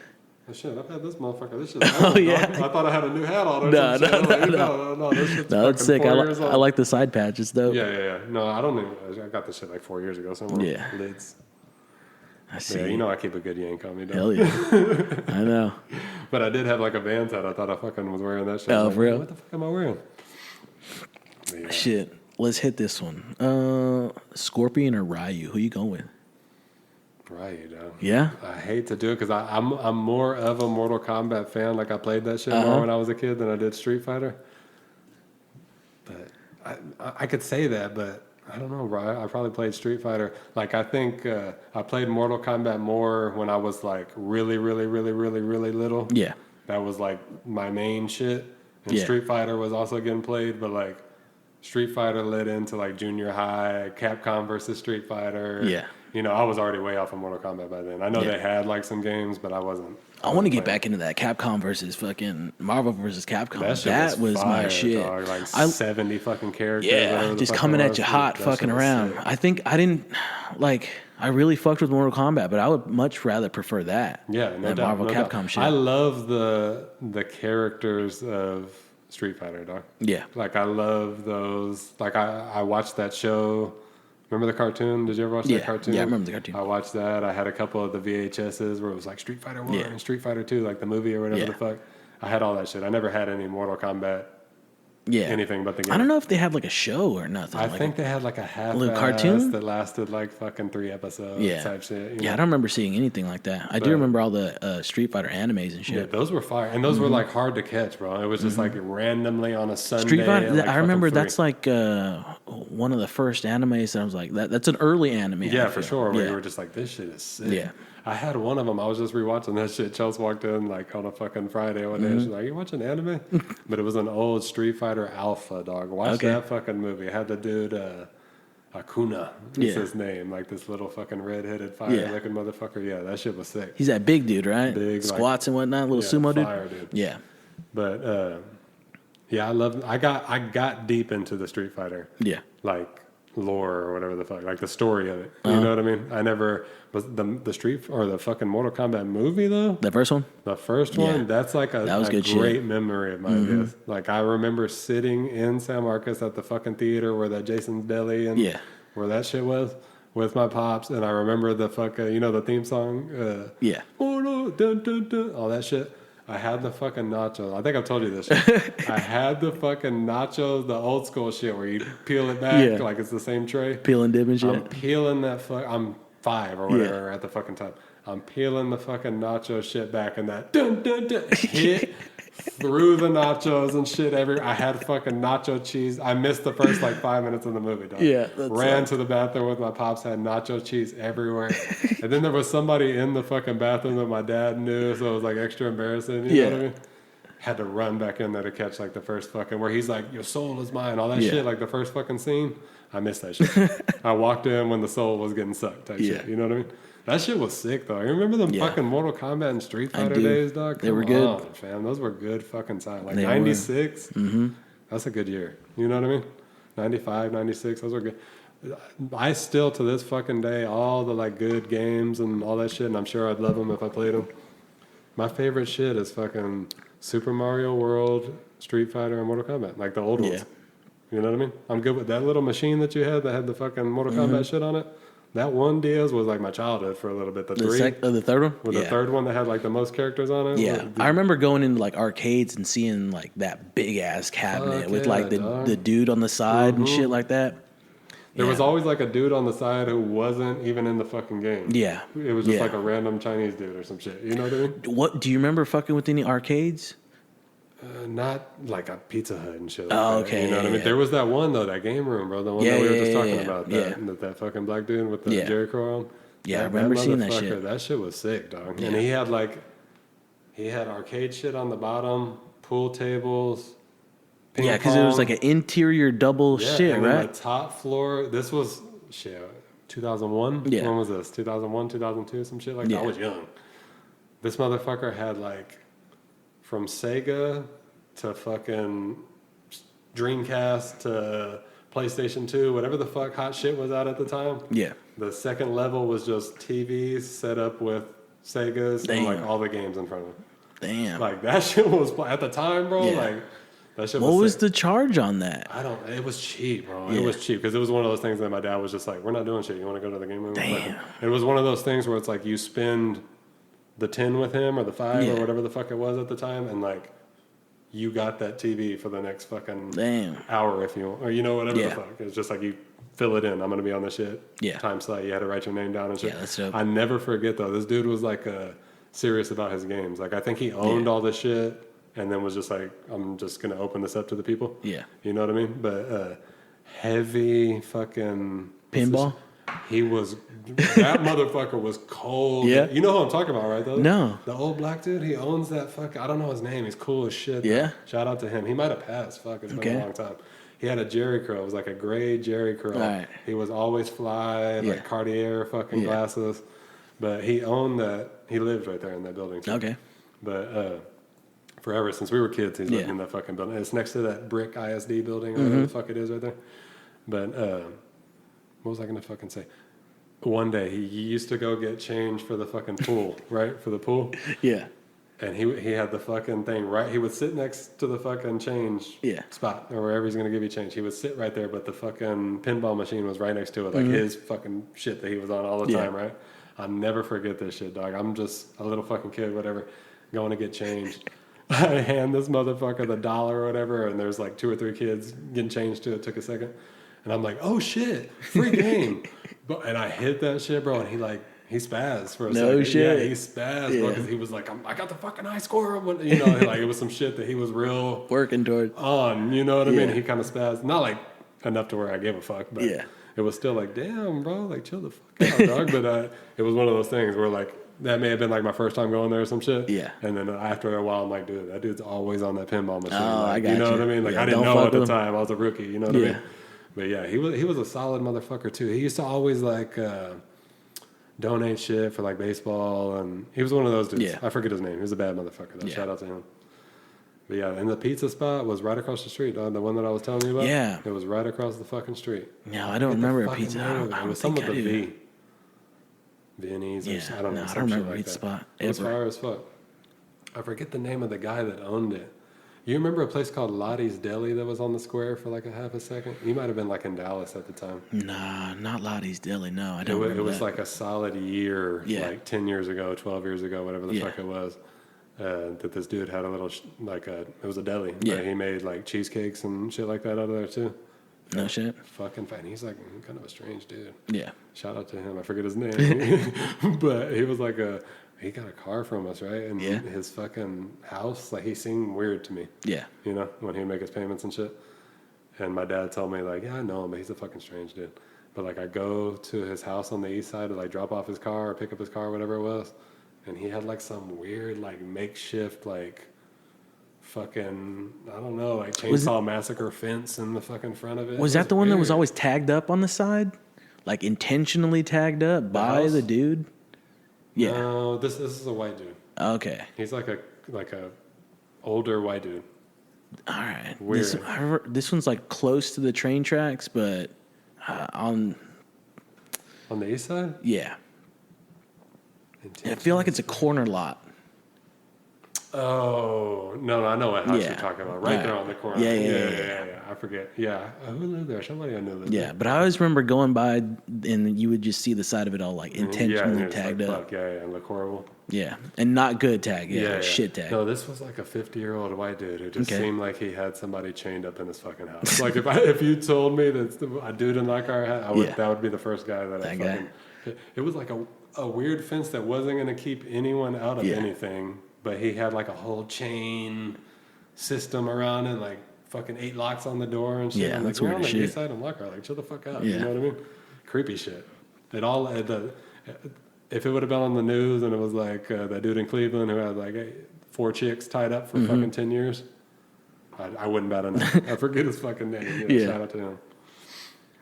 Oh, shit, I've had this motherfucker. This shit's old, I thought I had a new hat on. No. This shit's That's sick. I 4 years old. like the side patches though. Yeah. No, I don't even. I got this shit like 4 years ago somewhere. Yeah. Lids. I see. Yeah, you know I keep a good yank on me, don't Hell yeah. I know. But I did have like a Vans hat. I thought I fucking was wearing that shit. Oh, like, for real? What the fuck am I wearing? Yeah. Shit. Let's hit this one. Scorpion or Ryu? Who you going with? Right, dog. Yeah? I hate to do it because I'm more of a Mortal Kombat fan. Like I played that shit more when I was a kid than I did Street Fighter. But I could say that, but I don't know, bro. I probably played Street Fighter. Like I think I played Mortal Kombat more when I was like really little. Yeah. That was like my main shit. And Street Fighter was also getting played, but like Street Fighter led into like junior high, Capcom versus Street Fighter. Yeah. You know, I was already way off of Mortal Kombat by then. I know they had like some games, but I wasn't. I want to get back into that Capcom versus fucking Marvel versus Capcom. That was fire, my shit. Dog. Like 70 fucking characters. Yeah, just coming at you hot, fucking around. I think I didn't like. I really fucked with Mortal Kombat, but I would much rather prefer that. Yeah, no doubt. Marvel Capcom shit. I love the characters of Street Fighter, dog. Yeah, like I love those. Like I watched that show. Remember the cartoon? Did you ever watch that cartoon? Yeah, I remember the cartoon. I watched that. I had a couple of the VHSs where it was like Street Fighter 1 and Street Fighter 2, like the movie or whatever the fuck. I had all that shit. I never had any Mortal Kombat. Anything but the game. I don't know if they had like a show or nothing. I think they had like a half little cartoon that lasted like fucking 3 episodes type shit. You know? Yeah, I don't remember seeing anything like that. I do remember all the Street Fighter animes and shit. Yeah, those were fire. And those were like hard to catch, bro. It was just like randomly on a Sunday. Street Fighter, like, I remember that's like one of the first animes that I was like, that's an early anime. Yeah, for sure. Where you were just like, this shit is sick. Yeah. I had one of them. I was just rewatching that shit. Chelsea walked in like on a fucking Friday one day. She's like, "You watching anime?" But it was an old Street Fighter Alpha, dog. Watch that fucking movie. It had the dude Akuna. Is his name. Like this little fucking red-headed fire-looking motherfucker. Yeah, that shit was sick. He's that big dude, right? Big squats and whatnot. Little sumo dude. Yeah. But yeah, I got deep into the Street Fighter. Yeah. Like lore or whatever the fuck, like the story of it. You know what I mean? I never was the Street or the fucking Mortal Kombat movie though. The first one? The first one, that's like a great shit. Memory of mine. Like I remember sitting in San Marcos at the fucking theater where that Jason's Deli and where that shit was with my pops, and I remember the fucking, you know, the theme song. Oh no, dun, dun, dun, all that shit. I had the fucking nachos. I think I've told you this shit. I had the fucking nachos, the old school shit where you peel it back like it's the same tray. Peel and dip and shit. I'm peeling that I'm 5 or whatever at the fucking time. I'm peeling the fucking nacho shit back, and that dun dun dun hit through the nachos and shit. I had fucking nacho cheese. I missed the first like 5 minutes of the movie, dog. Yeah, ran to the bathroom with my pops, had nacho cheese everywhere. And then there was somebody in the fucking bathroom that my dad knew, so it was like extra embarrassing. You know what I mean? had to run back in there to catch like the first fucking where he's like, your soul is mine, all that Yeah. shit, like the first fucking scene. I missed that shit. I walked in when the soul was getting sucked type shit. You know what I mean? That shit was sick though. You remember them fucking Mortal Kombat and Street Fighter days, dog? They were good. On, fam. Those were good fucking times. Like They 96. Mm-hmm. That's a good year. You know what I mean? 95, 96. Those were good. I still to this fucking day all the like good games and all that shit, and I'm sure I'd love them if I played them. My favorite shit is fucking Super Mario World, Street Fighter, and Mortal Kombat, like the old ones. You know what I mean? I'm good with that little machine that you had that had the fucking Mortal Kombat shit on it. That one Diaz was like my childhood for a little bit. The third one? With the third one that had like the most characters on it. Yeah. I remember going into like arcades and seeing like that big ass cabinet with like the dude on the side and shit like that. There was always like a dude on the side who wasn't even in the fucking game. Yeah. It was just like a random Chinese dude or some shit. You know what I mean? What do you remember fucking with any arcades? Not like a Pizza Hut and shit like Oh, that. okay. You know what I mean? There was that one though, that game room, bro. The one that we were just talking about. That fucking black dude with the Jerry curl on. Yeah, I remember seeing that shit. That shit was sick, dog. Yeah. And he had arcade shit on the bottom, pool tables. Yeah, because it was like an interior double shit, and right? The top floor. This was 2001. Yeah. When was this? 2001, 2002, some shit like that. I was young. This motherfucker had like from Sega to fucking Dreamcast to PlayStation 2, whatever the fuck hot shit was out at the time. Yeah. The second level was just TVs set up with Segas and like all the games in front of them. Damn. Like that shit was at the time, bro. Yeah. Like that shit. What was the charge on that? It was cheap, bro. It was cheap because it was one of those things that my dad was just like, "We're not doing shit. You want to go to the game room?" Damn. It was one of those things where it's like you spend the 10 with him or the 5 or whatever the fuck it was at the time, and like you got that TV for the next fucking hour if you want, or whatever the fuck. It's just like you fill it in. I'm gonna be on the shit. Yeah. Time slot. You had to write your name down and shit. Yeah, that's dope. I never forget though. This dude was like serious about his games. Like I think he owned all this shit. And then was just like, I'm just going to open this up to the people. Yeah. You know what I mean? But heavy fucking... Pinball? He was... That motherfucker was cold. Yeah. You know who I'm talking about, right? Though? No. The old black dude, he owns that fuck... I don't know his name. He's cool as shit. Yeah? Shout out to him. He might have passed. Fuck, it's been a long time. He had a Jerry curl. It was like a gray Jerry curl. Right. He was always fly, like Cartier fucking glasses. But he owned that... He lived right there in that building. Too. Okay. But... forever since we were kids, he's living in that fucking building. It's next to that brick ISD building, or whatever the fuck it is right there. But what was I gonna fucking say? One day he used to go get change for the fucking pool, right? For the pool. Yeah. And he had the fucking thing right. He would sit next to the fucking change spot or wherever he's gonna give you change. He would sit right there, but the fucking pinball machine was right next to it, like his fucking shit that he was on all the time, right? I'll never forget this shit, dog. I'm just a little fucking kid, whatever, going to get changed. I hand this motherfucker the $1 or whatever, and there's like 2 or 3 kids getting changed to it. Took a second, and I'm like, "Oh shit, free game!" And I hit that shit, bro, and he spazzed for a second. No shit. Yeah, he spazzed, bro, because he was like, "I got the fucking high score," like it was some shit that he was real working toward on. You know what I mean? He kind of spazzed, not like enough to where I gave a fuck, but it was still like, "Damn, bro, like chill the fuck out, dog." But it was one of those things where like. That may have been like my first time going there or some shit. Yeah. And then after a while, I'm like, dude, that dude's always on that pinball machine. Oh, like, I got you. You know what I mean? Like, I didn't know at the time. I was a rookie. You know what I mean? But yeah, he was a solid motherfucker too. He used to always like donate shit for like baseball, and he was one of those dudes. Yeah. I forget his name. He was a bad motherfucker though. Shout out to him. But yeah, and the pizza spot was right across the street, the one that I was telling you about. Yeah. It was right across the fucking street. No, I don't remember a pizza. It was some with the V. Vinny's or I don't know. I don't remember pizza spot. It was fire as fuck. I forget the name of the guy that owned it. You remember a place called Lottie's Deli that was on the square for like a half a second? You might have been like in Dallas at the time. Nah, not Lottie's Deli. No, I don't remember It was that. like a solid year, like 10 years ago, 12 years ago, whatever the fuck it was. That this dude had a little, it was a deli. Yeah. He made like cheesecakes and shit like that out of there too. No shit. Fucking fine. He's like kind of a strange dude. Yeah. Shout out to him. I forget his name. But he was like he got a car from us, right? And his fucking house, like he seemed weird to me. Yeah. You know, when he'd make his payments and shit. And my dad told me like, yeah, I know him, but he's a fucking strange dude. But like I go to his house on the east side to like drop off his car or pick up his car or whatever it was. And he had like some weird like makeshift like fucking, I don't know, like Chainsaw Massacre fence in the fucking front of it. Was that the one that was always tagged up on the side? Like intentionally tagged up by the dude? Yeah. No, this is a white dude. Okay. He's like a older white dude. All right. Weird. This one's like close to the train tracks, but on the east side? Yeah. I feel like it's a corner lot. Oh, no, I know what house you're talking about. Right there on the corner. Yeah. I forget. Yeah. Who lived there? Somebody I knew lived there. Yeah, but I always remember going by and you would just see the side of it all like intentionally tagged up. Fuck, yeah, and look horrible. Yeah, and not good tag. Yeah, shit tag. No, this was like a 50-year-old white dude who just seemed like he had somebody chained up in his fucking house. Like if you told me that a dude in my car had, that would be the first guy that I fucking. It was like a weird fence that wasn't going to keep anyone out of anything, but he had like a whole chain system around it, like fucking 8 locks on the door and shit. Yeah, I'm that's like, weird we're on as the shit. east side of my car. Like, chill the fuck out. Yeah. You know what I mean? Creepy shit. If it would have been on the news and it was like that dude in Cleveland who had like 4 chicks tied up for fucking 10 years, I wouldn't bat an eye. I forget his fucking name. Shout out to him.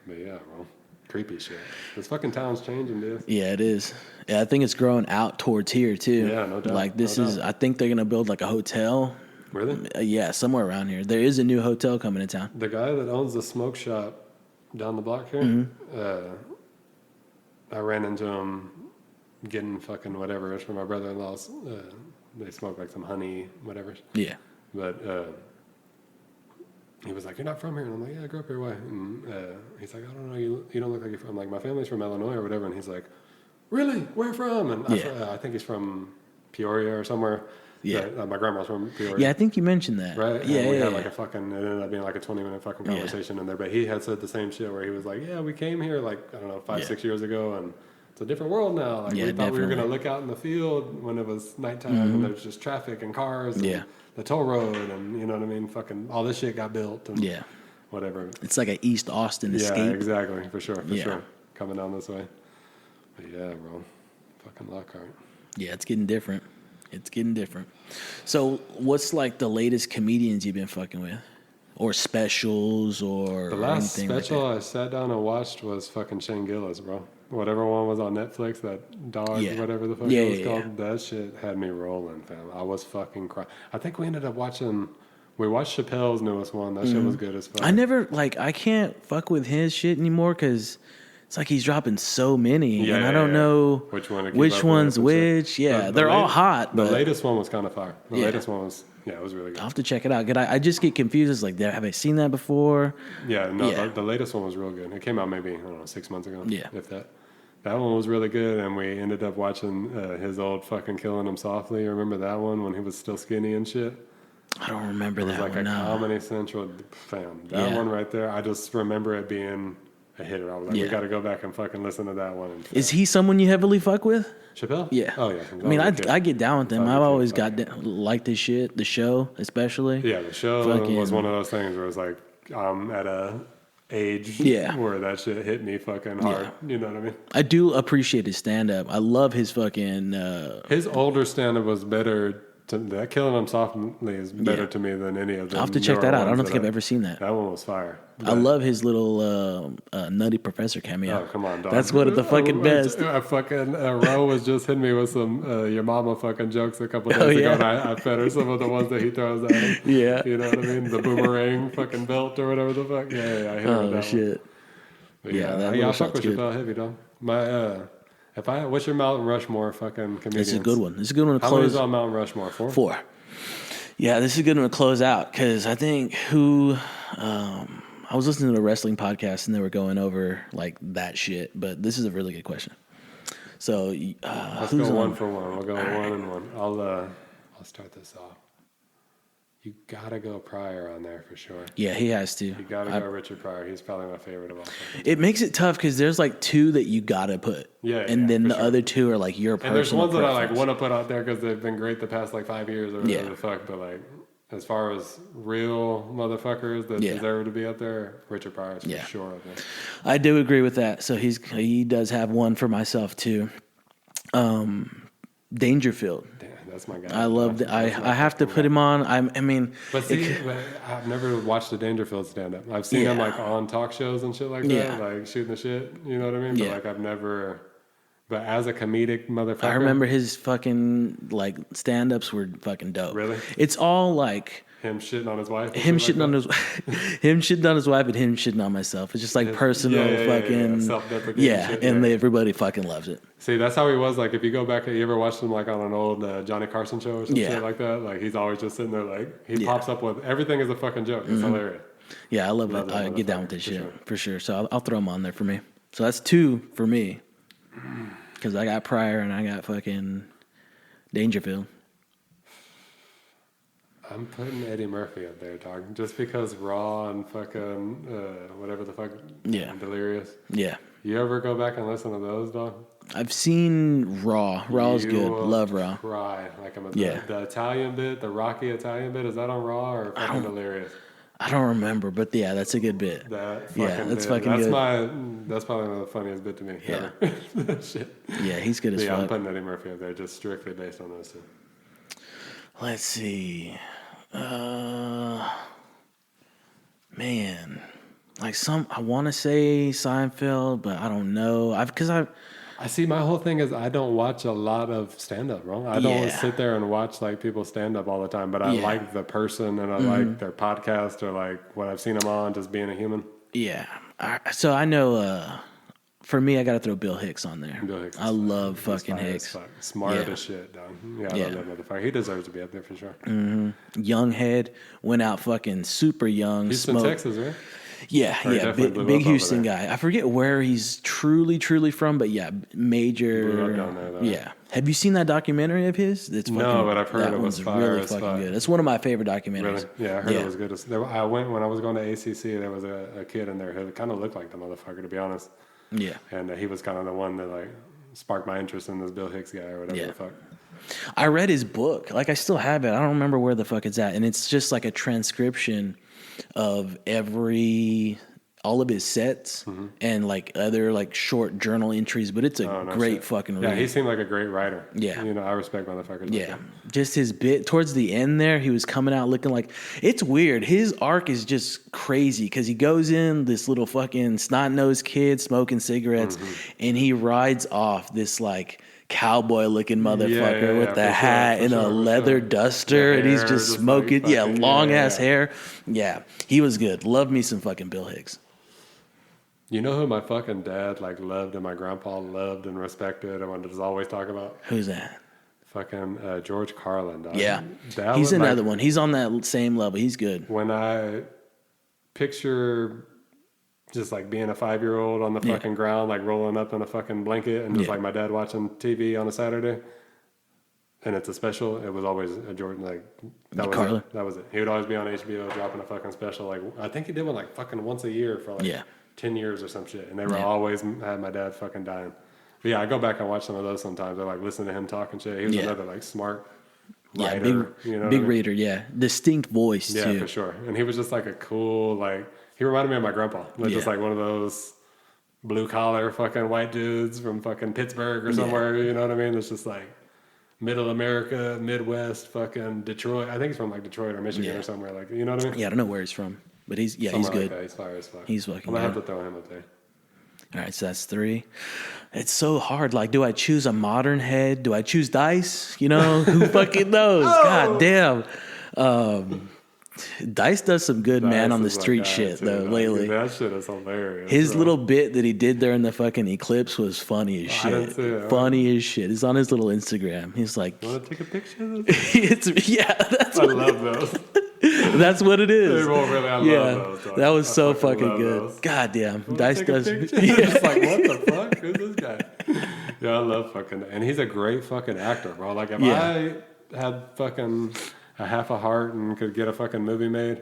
But yeah, well, creepy shit. This fucking town's changing, dude. Yeah, it is. Yeah, I think it's growing out towards here too. Yeah, no doubt. Like this is, I think they're gonna build like a hotel. Really? Yeah, somewhere around here. There is a new hotel coming to town. The guy that owns the smoke shop down the block here, I ran into him getting fucking whatever. It's from my brother-in-law's. They smoke like some honey, whatever. Yeah. But he was like, "You're not from here," and I'm like, "Yeah, I grew up here. Why?" And he's like, "I don't know. You don't look like you're from." I'm like, "My family's from Illinois or whatever," and he's like, "Really? Where from?" And I think he's from Peoria or somewhere. Yeah. My grandma's from Peoria. Yeah, I think you mentioned that. Right? Yeah, and we had yeah. like a fucking, it ended up being like a 20-minute fucking conversation in there. But he had said the same shit where he was like, "Yeah, we came here like, I don't know, 5-6 years ago, and it's a different world now. Like, we thought we were going to look out in the field when it was nighttime and there's just traffic and cars and the toll road and, you know what I mean? Fucking all this shit got built and whatever." It's like a East Austin escape. Yeah, exactly. For sure. Coming down this way. But yeah, bro. Fucking Lockhart. Yeah, it's getting different. It's getting different. So what's like the latest comedians you've been fucking with? Or specials or the last anything special like that? I sat down and watched was fucking Shane Gillis, bro. Whatever one was on Netflix, that dog, whatever the fuck it was called, that shit had me rolling, fam. I was fucking crying. I think we ended up watching Chappelle's newest one. That shit was good as fuck. I can't fuck with his shit anymore because it's like he's dropping so many, and I don't know which one's which. Yeah, they're all hot. The latest one was kind of fire. The latest one was, it was really good. I'll have to check it out. I just get confused. It's like, have I seen that before? Yeah, no, the latest one was real good. It came out maybe, I don't know, 6 months ago. Yeah. If that. That one was really good, and we ended up watching his old fucking Killing Him Softly. Remember that one when he was still skinny and shit? I don't remember that one. It was like a Comedy Central fam. That one right there, I just remember it being a hitter. I was like, we got to go back and fucking listen to that one. Is he someone you heavily fuck with? Chappelle? Yeah. Oh, yeah. I mean, I get down with him. I've always liked his shit. The show, especially. Yeah, the show was one of those things where it was like, I'm at a age where that shit hit me fucking hard. You know what I mean? I do appreciate his stand-up. I love his fucking... his older stand-up was better... That Killing Him Softly is better to me than any of them. I'll have to check that out. I don't think I've ever seen that. That one was fire. I love his little Nutty Professor cameo. Oh, come on, dog. That's one of the fucking best. Ro was just hitting me with some your mama fucking jokes a couple days ago, and I fed her some of the ones that he throws at him. Yeah. You know what I mean? The boomerang fucking belt or whatever the fuck. Yeah, I hit her with that shit. One. I fuck with Chappelle heavy, dog. What's your Mount Rushmore fucking comedians? This is a good one. This is a good one to close. How many is on Mount Rushmore? 4? 4. Yeah, this is a good one to close out because I think I was listening to a wrestling podcast and they were going over like that shit, but this is a really good question. So let's go one for one. We'll go one and one. I'll start this off. You gotta go Pryor on there for sure. Yeah, he has to. You gotta go Richard Pryor. He's probably my favorite of all time. It makes it tough because there's like 2 that you gotta put. And then the other 2 are like your personal. And there's ones preference. that I like want to put out there because they've been great the past like 5 years or whatever the fuck. But like, as far as real motherfuckers that deserve to be out there, Richard Pryor is for sure up there. I do agree with that. So he does have one for myself too. Dangerfield. that's my guy. I love I have to put him on. I mean, but see, I've never watched a Dangerfield stand up. I've seen him like on talk shows and shit like that, like shooting the shit. You know what I mean? But like I've never. But as a comedic motherfucker, I remember his fucking like stand ups were fucking dope. Really? It's all like him shitting on his wife. Him shitting on his him shitting on his wife and him shitting on myself. It's just like personal fucking self-deprecating shit, and everybody fucking loves it. See, that's how he was. Like, if you go back, you ever watched him like on an old Johnny Carson show or some shit like that? Like, he's always just sitting there, like he pops up with everything is a fucking joke. It's hilarious. Yeah, I love it. I get down with this shit for sure. So I'll throw him on there for me. So that's 2 for me. Because I got Pryor and I got fucking Dangerfield. I'm putting Eddie Murphy up there, dog. Just because Raw and fucking whatever the fuck. Yeah. Delirious. Yeah. You ever go back and listen to those, dog? I've seen Raw. Raw's good. Love Raw. Cry like I'm the Italian bit, the Rocky Italian bit. Is that on Raw or fucking Delirious? I don't remember, but yeah, that's a good bit. That's fucking good. That's probably one of the funniest bit to me. Yeah. Shit. Yeah, he's good as fuck. I'm putting Eddie Murphy up there just strictly based on those 2. Let's see. Man, like I want to say Seinfeld, but I don't know. I see. My whole thing is I don't watch a lot of stand up, bro. I don't sit there and watch like people stand up all the time. But I like the person and I like their podcast or like what I've seen them on, just being a human. Yeah. So I know. For me, I got to throw Bill Hicks on there. Bill Hicks. I love fucking Hicks. Smart as shit, dog. Yeah, I love that motherfucker. He deserves to be up there for sure. Mm-hmm. Young head, went out fucking super young. Houston, Texas, right? Yeah. Big Houston guy. I forget where he's truly from, but major. Blew up down there, though. Yeah. Have you seen that documentary of his? No, but I've heard it was fire really fucking good. It's one of my favorite documentaries. Really? Yeah, I heard it was good. I went when I was going to ACC. There was a kid in there who kind of looked like the motherfucker, to be honest. Yeah. And he was kind of the one that like sparked my interest in this Bill Hicks guy or whatever the fuck. I read his book. Like I still have it. I don't remember where the fuck it's at. And it's just like a transcription of all of his sets and like other like short journal entries, but it's a great fucking read. Yeah, he seemed like a great writer. Yeah. You know, I respect motherfuckers. Yeah. Just his bit towards the end there, he was coming out looking like, it's weird. His arc is just crazy because he goes in this little fucking snot-nosed kid smoking cigarettes and he rides off this like cowboy looking motherfucker with the hat and a leather duster and he's just smoking long ass hair. Yeah, he was good. Love me some fucking Bill Hicks. You know who my fucking dad like loved and my grandpa loved and respected and wanted to always talk about? Who's that? Fucking George Carlin, dog. Yeah, he's another one. He's on that same level. He's good. When I picture just like being a 5-year-old on the fucking ground, like rolling up in a fucking blanket and just like my dad watching TV on a Saturday, and it's a special, it was always a Jordan, like, that was it. He would always be on HBO dropping a fucking special. Like, I think he did one like fucking once a year for like 10 years or some shit. And they were always had my dad fucking dying. But yeah, I go back and watch some of those sometimes. I like listen to him talk and shit. He was another like smart writer. Big reader, distinct voice too. Yeah, for sure. And he was just like a cool, like, he reminded me of my grandpa. Like just like one of those blue collar fucking white dudes from fucking Pittsburgh or somewhere, you know what I mean? It's just like middle America, Midwest, fucking Detroit. I think he's from like Detroit or Michigan or somewhere, like, you know what I mean? Yeah, I don't know where he's from. But he's good. Like that. He's fire as fuck. He's fucking I'm going to have to throw him up there. All right, so that's 3. It's so hard. Like, do I choose a modern head? Do I choose Dice? You know, who fucking knows? God damn. Dice does some good man on the street shit though lately. That shit is hilarious. His little bit that he did there in the fucking eclipse was funny as shit. I didn't see it. Funny as shit. It's on his little Instagram. He's like, "Want to take a picture of this?" I love those. That's what it is. I love those. That was so fucking good. Those. God damn. Dice does. It's like, what the fuck? Who's this guy? Yeah, I love fucking, and he's a great fucking actor, bro. Like if I had fucking a half a heart and could get a fucking movie made,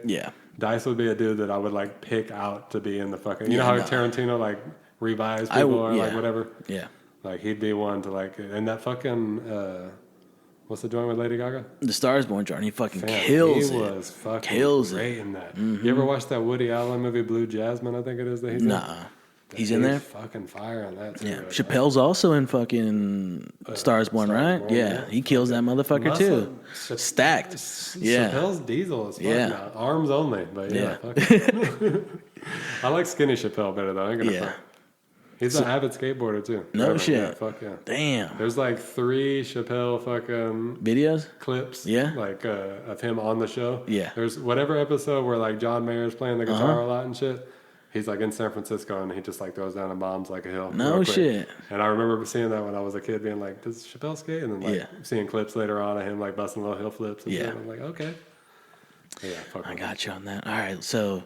Dice would be a dude that I would like pick out to be in the fucking. You know how Tarantino like revives people or like whatever. Yeah. Like he'd be one to like, and that fucking. What's the joint with Lady Gaga? The Star is Born joint. He fucking kills it. He was fucking great in that. Mm-hmm. You ever watch that Woody Allen movie, Blue Jasmine, I think it is? That he's in? He's in there. Fucking fire on that too. Yeah, Chappelle's also in fucking Stars Born, right? Born, yeah, he kills that motherfucker too. Stacked. Yeah. Chappelle's diesel as fuck Yeah. now. Arms only, but yeah. Yeah. Fuck it. I like skinny Chappelle better though. I ain't gonna Yeah. fuck. He's an avid skateboarder too. No Right, shit. Yeah, fuck yeah. Damn. There's like 3 Chappelle fucking Videos? clips. Yeah. Like of him on the show. Yeah. There's whatever episode where like John Mayer's playing the guitar a lot and shit. He's like in San Francisco and he just like throws down and bombs like a hill. No real quick. shit. And I remember seeing that when I was a kid, being like, "Does Chappelle skate?" And then like seeing clips later on of him like busting little hill flips. And shit. I'm like, okay. Yeah, fuck. I got you on that. All right, so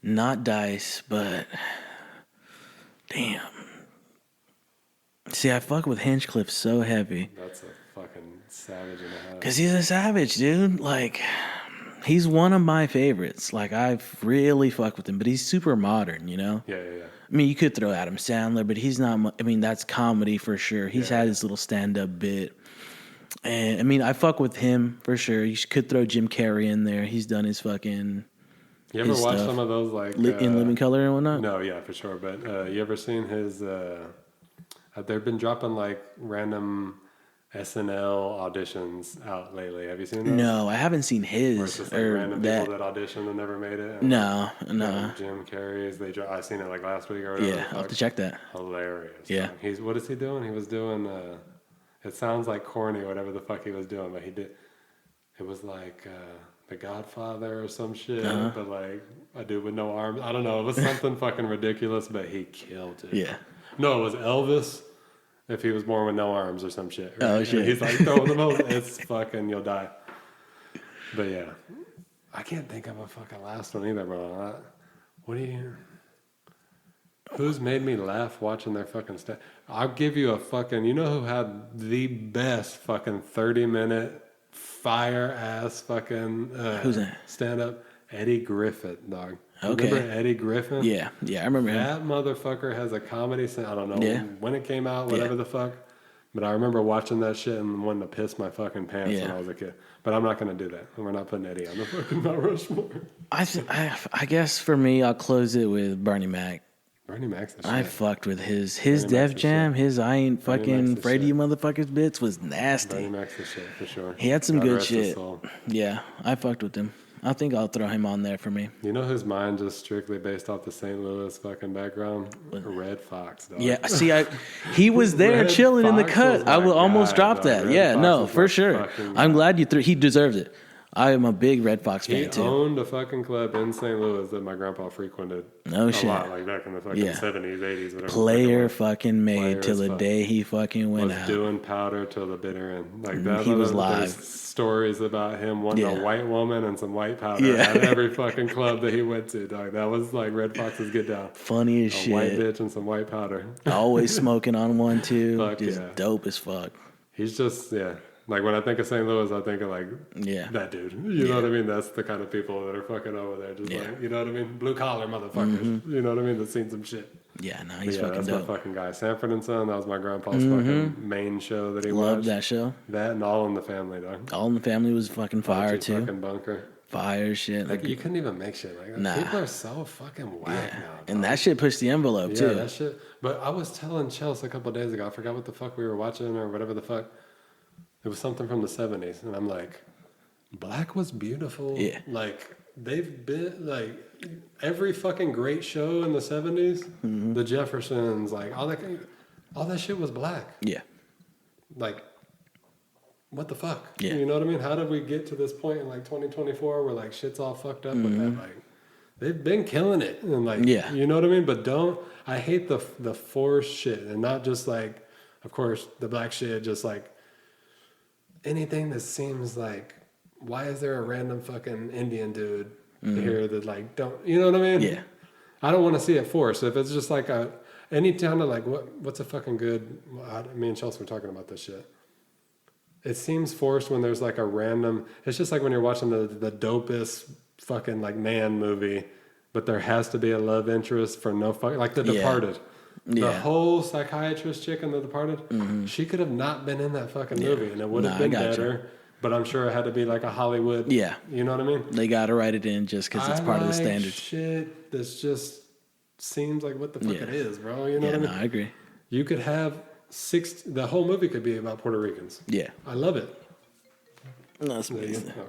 not Dice, but damn. See, I fuck with Hinchcliffe so heavy. That's a fucking savage in the house. Because he's a savage, dude. Like, he's one of my favorites. Like, I've really fucked with him, but he's super modern, you know? Yeah. I mean, you could throw Adam Sandler, but he's not, I mean, that's comedy for sure. He's had his little stand-up bit. And, I mean, I fuck with him for sure. You could throw Jim Carrey in there. He's done his fucking... You ever watch some of those like... in Living Color and whatnot? No, yeah, for sure. But you ever seen his... they've been dropping like random SNL auditions out lately. Have you seen those? No, I haven't seen his Where it's just like or random that. people that auditioned and never made it. And No. Jim Carrey's. I seen it like last week or whatever. Yeah, I'll have to check that. Hilarious. Yeah. What is he doing? He was doing. It sounds like corny, whatever the fuck he was doing, but he did. It was like The Godfather or some shit, but like a dude with no arms. I don't know. It was something fucking ridiculous, but he killed it. Yeah. No, it was Elvis. If he was born with no arms or some shit. Right? Oh, shit. And he's like throwing the most. It's fucking, you'll die. But yeah. I can't think of a fucking last one either, bro. Who's made me laugh watching their fucking stuff? I'll give you a fucking, you know who had the best fucking 30-minute fire-ass fucking Who's that? stand-up? Eddie Griffith, dog. Okay. Remember Eddie Griffin? Yeah, I remember him. That motherfucker has a comedy scene. I don't know when it came out, whatever Yeah. the fuck. But I remember watching that shit and wanting to piss my fucking pants when I was a kid. But I'm not going to do that. We're not putting Eddie on the fucking Mount Rushmore. I guess for me, I'll close it with Bernie Mac. Bernie Mac's the shit. I fucked with his Def Jam, his I ain't fucking afraid of you motherfuckers bits was nasty. Bernie Mac's the shit, for sure. He had some God good rest his shit. soul. Yeah, I fucked with him. I think I'll throw him on there for me. You know whose mind just strictly based off the St. Louis fucking background? Red Fox, dog. Yeah, see, he was there Red chilling in the Fox cut. was I my would almost guy, drop dog. that. Red Yeah, Fox no, was for my sure. fucking I'm guy. glad you threw. He deserved it. I am a big Red Fox He fan too. owned a fucking club in St. Louis that my grandpa frequented No a shit. lot, like back in the fucking 70s, 80s, whatever. Player fucking made Player till as the fuck. day he fucking went Was out. doing powder till the bitter end. Like that. He was there's live. Stories about him wanting a white woman and some white powder Yeah. at every fucking club that he went to, dog. That was like Red Fox's get down. Funny as A white shit. bitch and some white powder. Always smoking on one too. Fuck Just yeah. dope as fuck. He's just, like when I think of St. Louis, I think of like that dude. You know what I mean? That's the kind of people that are fucking over there. Just like, you know what I mean? Blue collar motherfuckers. You know what I mean? That's seen some shit. Yeah, no, But he's fucking that's dope. my fucking guy. Sanford and Son, that was my grandpa's fucking main show that he Loved watched. that show. That and All in the Family, dog. All in the Family was fucking fire too. Fucking bunker. Fire shit. Like you couldn't even make shit like that. Nah. People are so fucking whack now. Dog. And that shit pushed the envelope yeah, too. that shit. But I was telling Chelsea a couple of days ago, I forgot what the fuck we were watching or whatever the fuck. It was something from the 70s. And I'm like, black was beautiful. Yeah. Like, they've been, like, every fucking great show in the 70s, the Jeffersons, like, all that shit was black. Yeah. Like, what the fuck? Yeah. You know what I mean? How did we get to this point in, like, 2024 where, like, shit's all fucked up with that? Like, they've been killing it. And, like, you know what I mean? But I hate the forced shit. And not just, like, of course, the black shit, just, like, anything that seems like, why is there a random fucking Indian dude here that like don't, you know what I mean? Yeah. I don't want to see it forced. If it's just like any kind of like what's a fucking good. Me and Chelsea were talking about this shit. It seems forced when there's like a random. It's just like when you're watching the dopest fucking like man movie, but there has to be a love interest for no fuck like The Departed. The whole psychiatrist chick in The Departed, she could have not been in that fucking movie, and it would have been better. But I'm sure it had to be like a Hollywood. Yeah, you know what I mean. They got to write it in just because it's part of the standards. Shit, that's just seems like what the fuck it is, bro. You know what I mean? I agree. You could have the whole movie could be about Puerto Ricans. Yeah. I love it. No, that's amazing. Okay.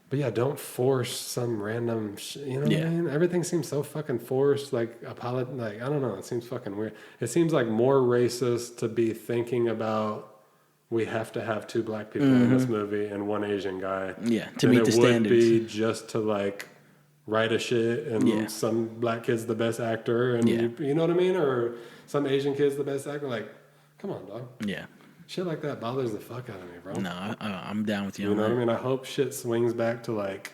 But yeah, don't force some random you know what I mean? Everything seems so fucking forced, like I don't know, it seems fucking weird. It seems like more racist to be thinking about we have to have 2 black people in this movie and 1 Asian guy. Yeah, to meet the standards. It would be just to like write a shit and some black kid's the best actor and you know what I mean? Or some Asian kid's the best actor. Like, come on, dog. Yeah. Shit like that bothers the fuck out of me, bro. No, I'm down with you. You know what I mean? I hope shit swings back to like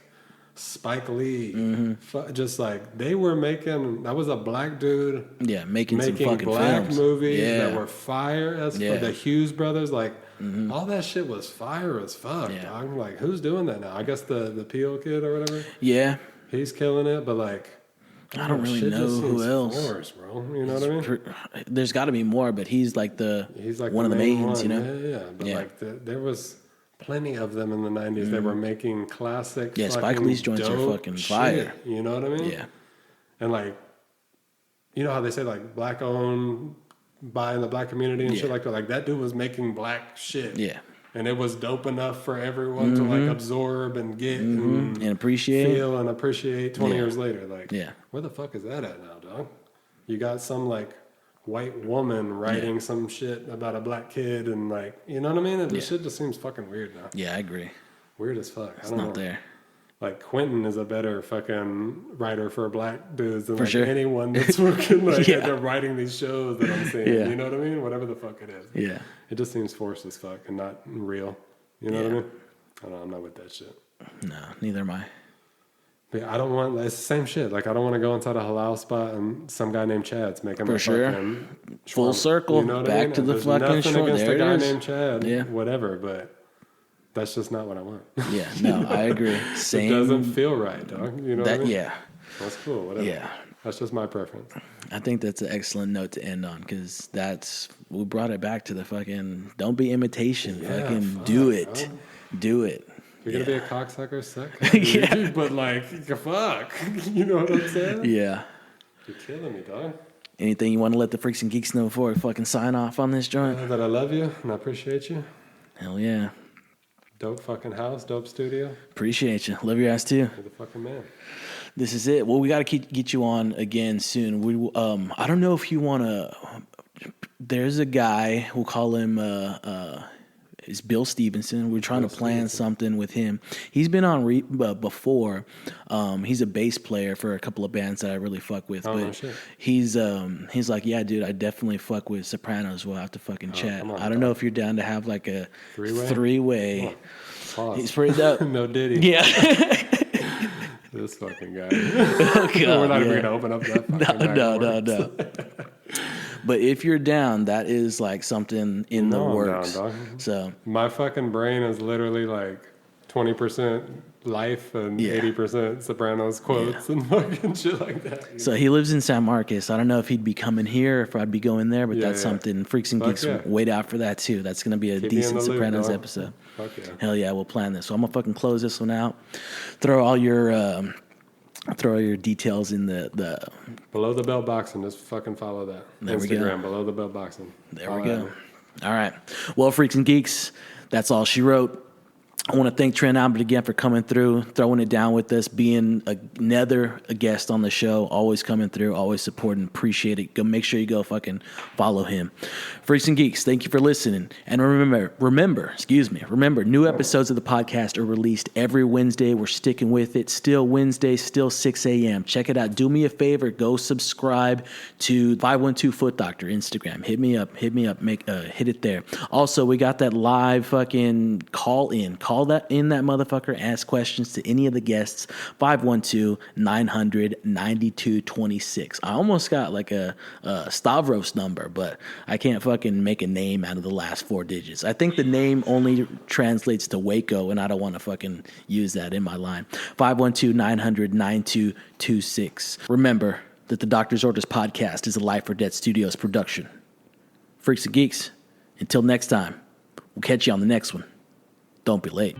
Spike Lee. Just like they were making, that was a black dude. Yeah, making some fucking black films. movies that were fire as fuck. The Hughes brothers, like all that shit was fire as fuck, dog. Like who's doing that now? I guess the Peel kid or whatever. Yeah. He's killing it, but like I don't really know who else. Forced, bro. You know what I mean? There's got to be more, but he's like one of the main ones, you know? Yeah. But like there was plenty of them in the 90s that were making classic Spike Lee's joints are fucking fire. You know what I mean? Yeah. And like, you know how they say like black owned by in the black community and shit like that? Like that dude was making black shit. Yeah. And it was dope enough for everyone to like absorb and get and appreciate. Feel and appreciate 20 years later. Like, yeah. Where the fuck is that at now, dog? You got some like white woman writing some shit about a black kid and like, you know what I mean? And this shit just seems fucking weird now. Yeah, I agree. Weird as fuck. It's not there. Like Quentin is a better fucking writer for black dudes than for like sure. anyone that's working like they're writing these shows that I'm seeing. You know what I mean? Whatever the fuck it is. Yeah. It just seems forced as fuck and not real. You know what I mean? I don't know, I'm not with that shit. No, neither am I. But I don't want, it's the same shit. Like I don't want to go inside a halal spot and some guy named Chad's making for sure. Full circle, you know back I mean? To the fucking nothing shore. Against there a guy is. named Chad, whatever, but that's just not what I want. Yeah, no, I agree. Same. It doesn't feel right, dog. You know what I mean? Yeah. That's cool, whatever. Yeah. That's just my preference. I think that's an excellent note to end on because we brought it back to the fucking don't be imitation. Fucking do it. Bro. Do it. You're going to be a cocksucker, suck. Yeah. But like, fuck. You know what I'm saying? Yeah. You're killing me, dog. Anything you want to let the freaks and geeks know before I fucking sign off on this joint? That I love you and I appreciate you. Hell yeah. Dope fucking house, dope studio. Appreciate you. Love your ass too. You're the fucking man. This is it. Well, we got to get you on again soon. I don't know if you want to. There's a guy, we'll call him is Bill Stevenson. We're trying to plan something with him. He's been on before. He's a bass player for a couple of bands that I really fuck with. But he's like, yeah, dude, I definitely fuck with Sopranos. We'll have to fucking chat. I don't know if you're down to have like a three-way. He's pretty dope. No Diddy. Yeah. This fucking guy. Oh, God, we're not even going to open up that. No. But if you're down, that is like something in the works. Down, dog. So my fucking brain is literally like 20% life and 80% Sopranos quotes and fucking shit like that. So he lives in San Marcos. I don't know if he'd be coming here or if I'd be going there, but that's something. Freaks and Geeks wait out for that too. That's going to be a decent Sopranos episode. Fuck yeah. Hell yeah, we'll plan this. So I'm going to fucking close this one out. Throw all your details in the below the belt boxing. Just fucking follow that. There Instagram, we go. Below the belt boxing. There we go. All right. Well, Freaks and Geeks, that's all she wrote. I want to thank Trent Albert again for coming through, throwing it down with us, being another guest on the show, always coming through, always supporting, appreciate it. Go make sure you go fucking follow him. Freaks and Geeks, thank you for listening. And remember, new episodes of the podcast are released every Wednesday. We're sticking with it. Still Wednesday, still 6 a.m. Check it out. Do me a favor, go subscribe to 512 Foot Doctor Instagram. Hit me up, hit it there. Also, we got that live fucking call in. Call that in that motherfucker, ask questions to any of the guests. 512-900-9226. I almost got like a Stavros number, but I can't fucking make a name out of the last 4 digits. I think the name only translates to Waco, and I don't want to fucking use that in my line. 512-900-9226. Remember that the Doctor's Orders podcast is a Life or Death Studios production. Freaks and Geeks, until next time, we'll catch you on the next one. Don't be late.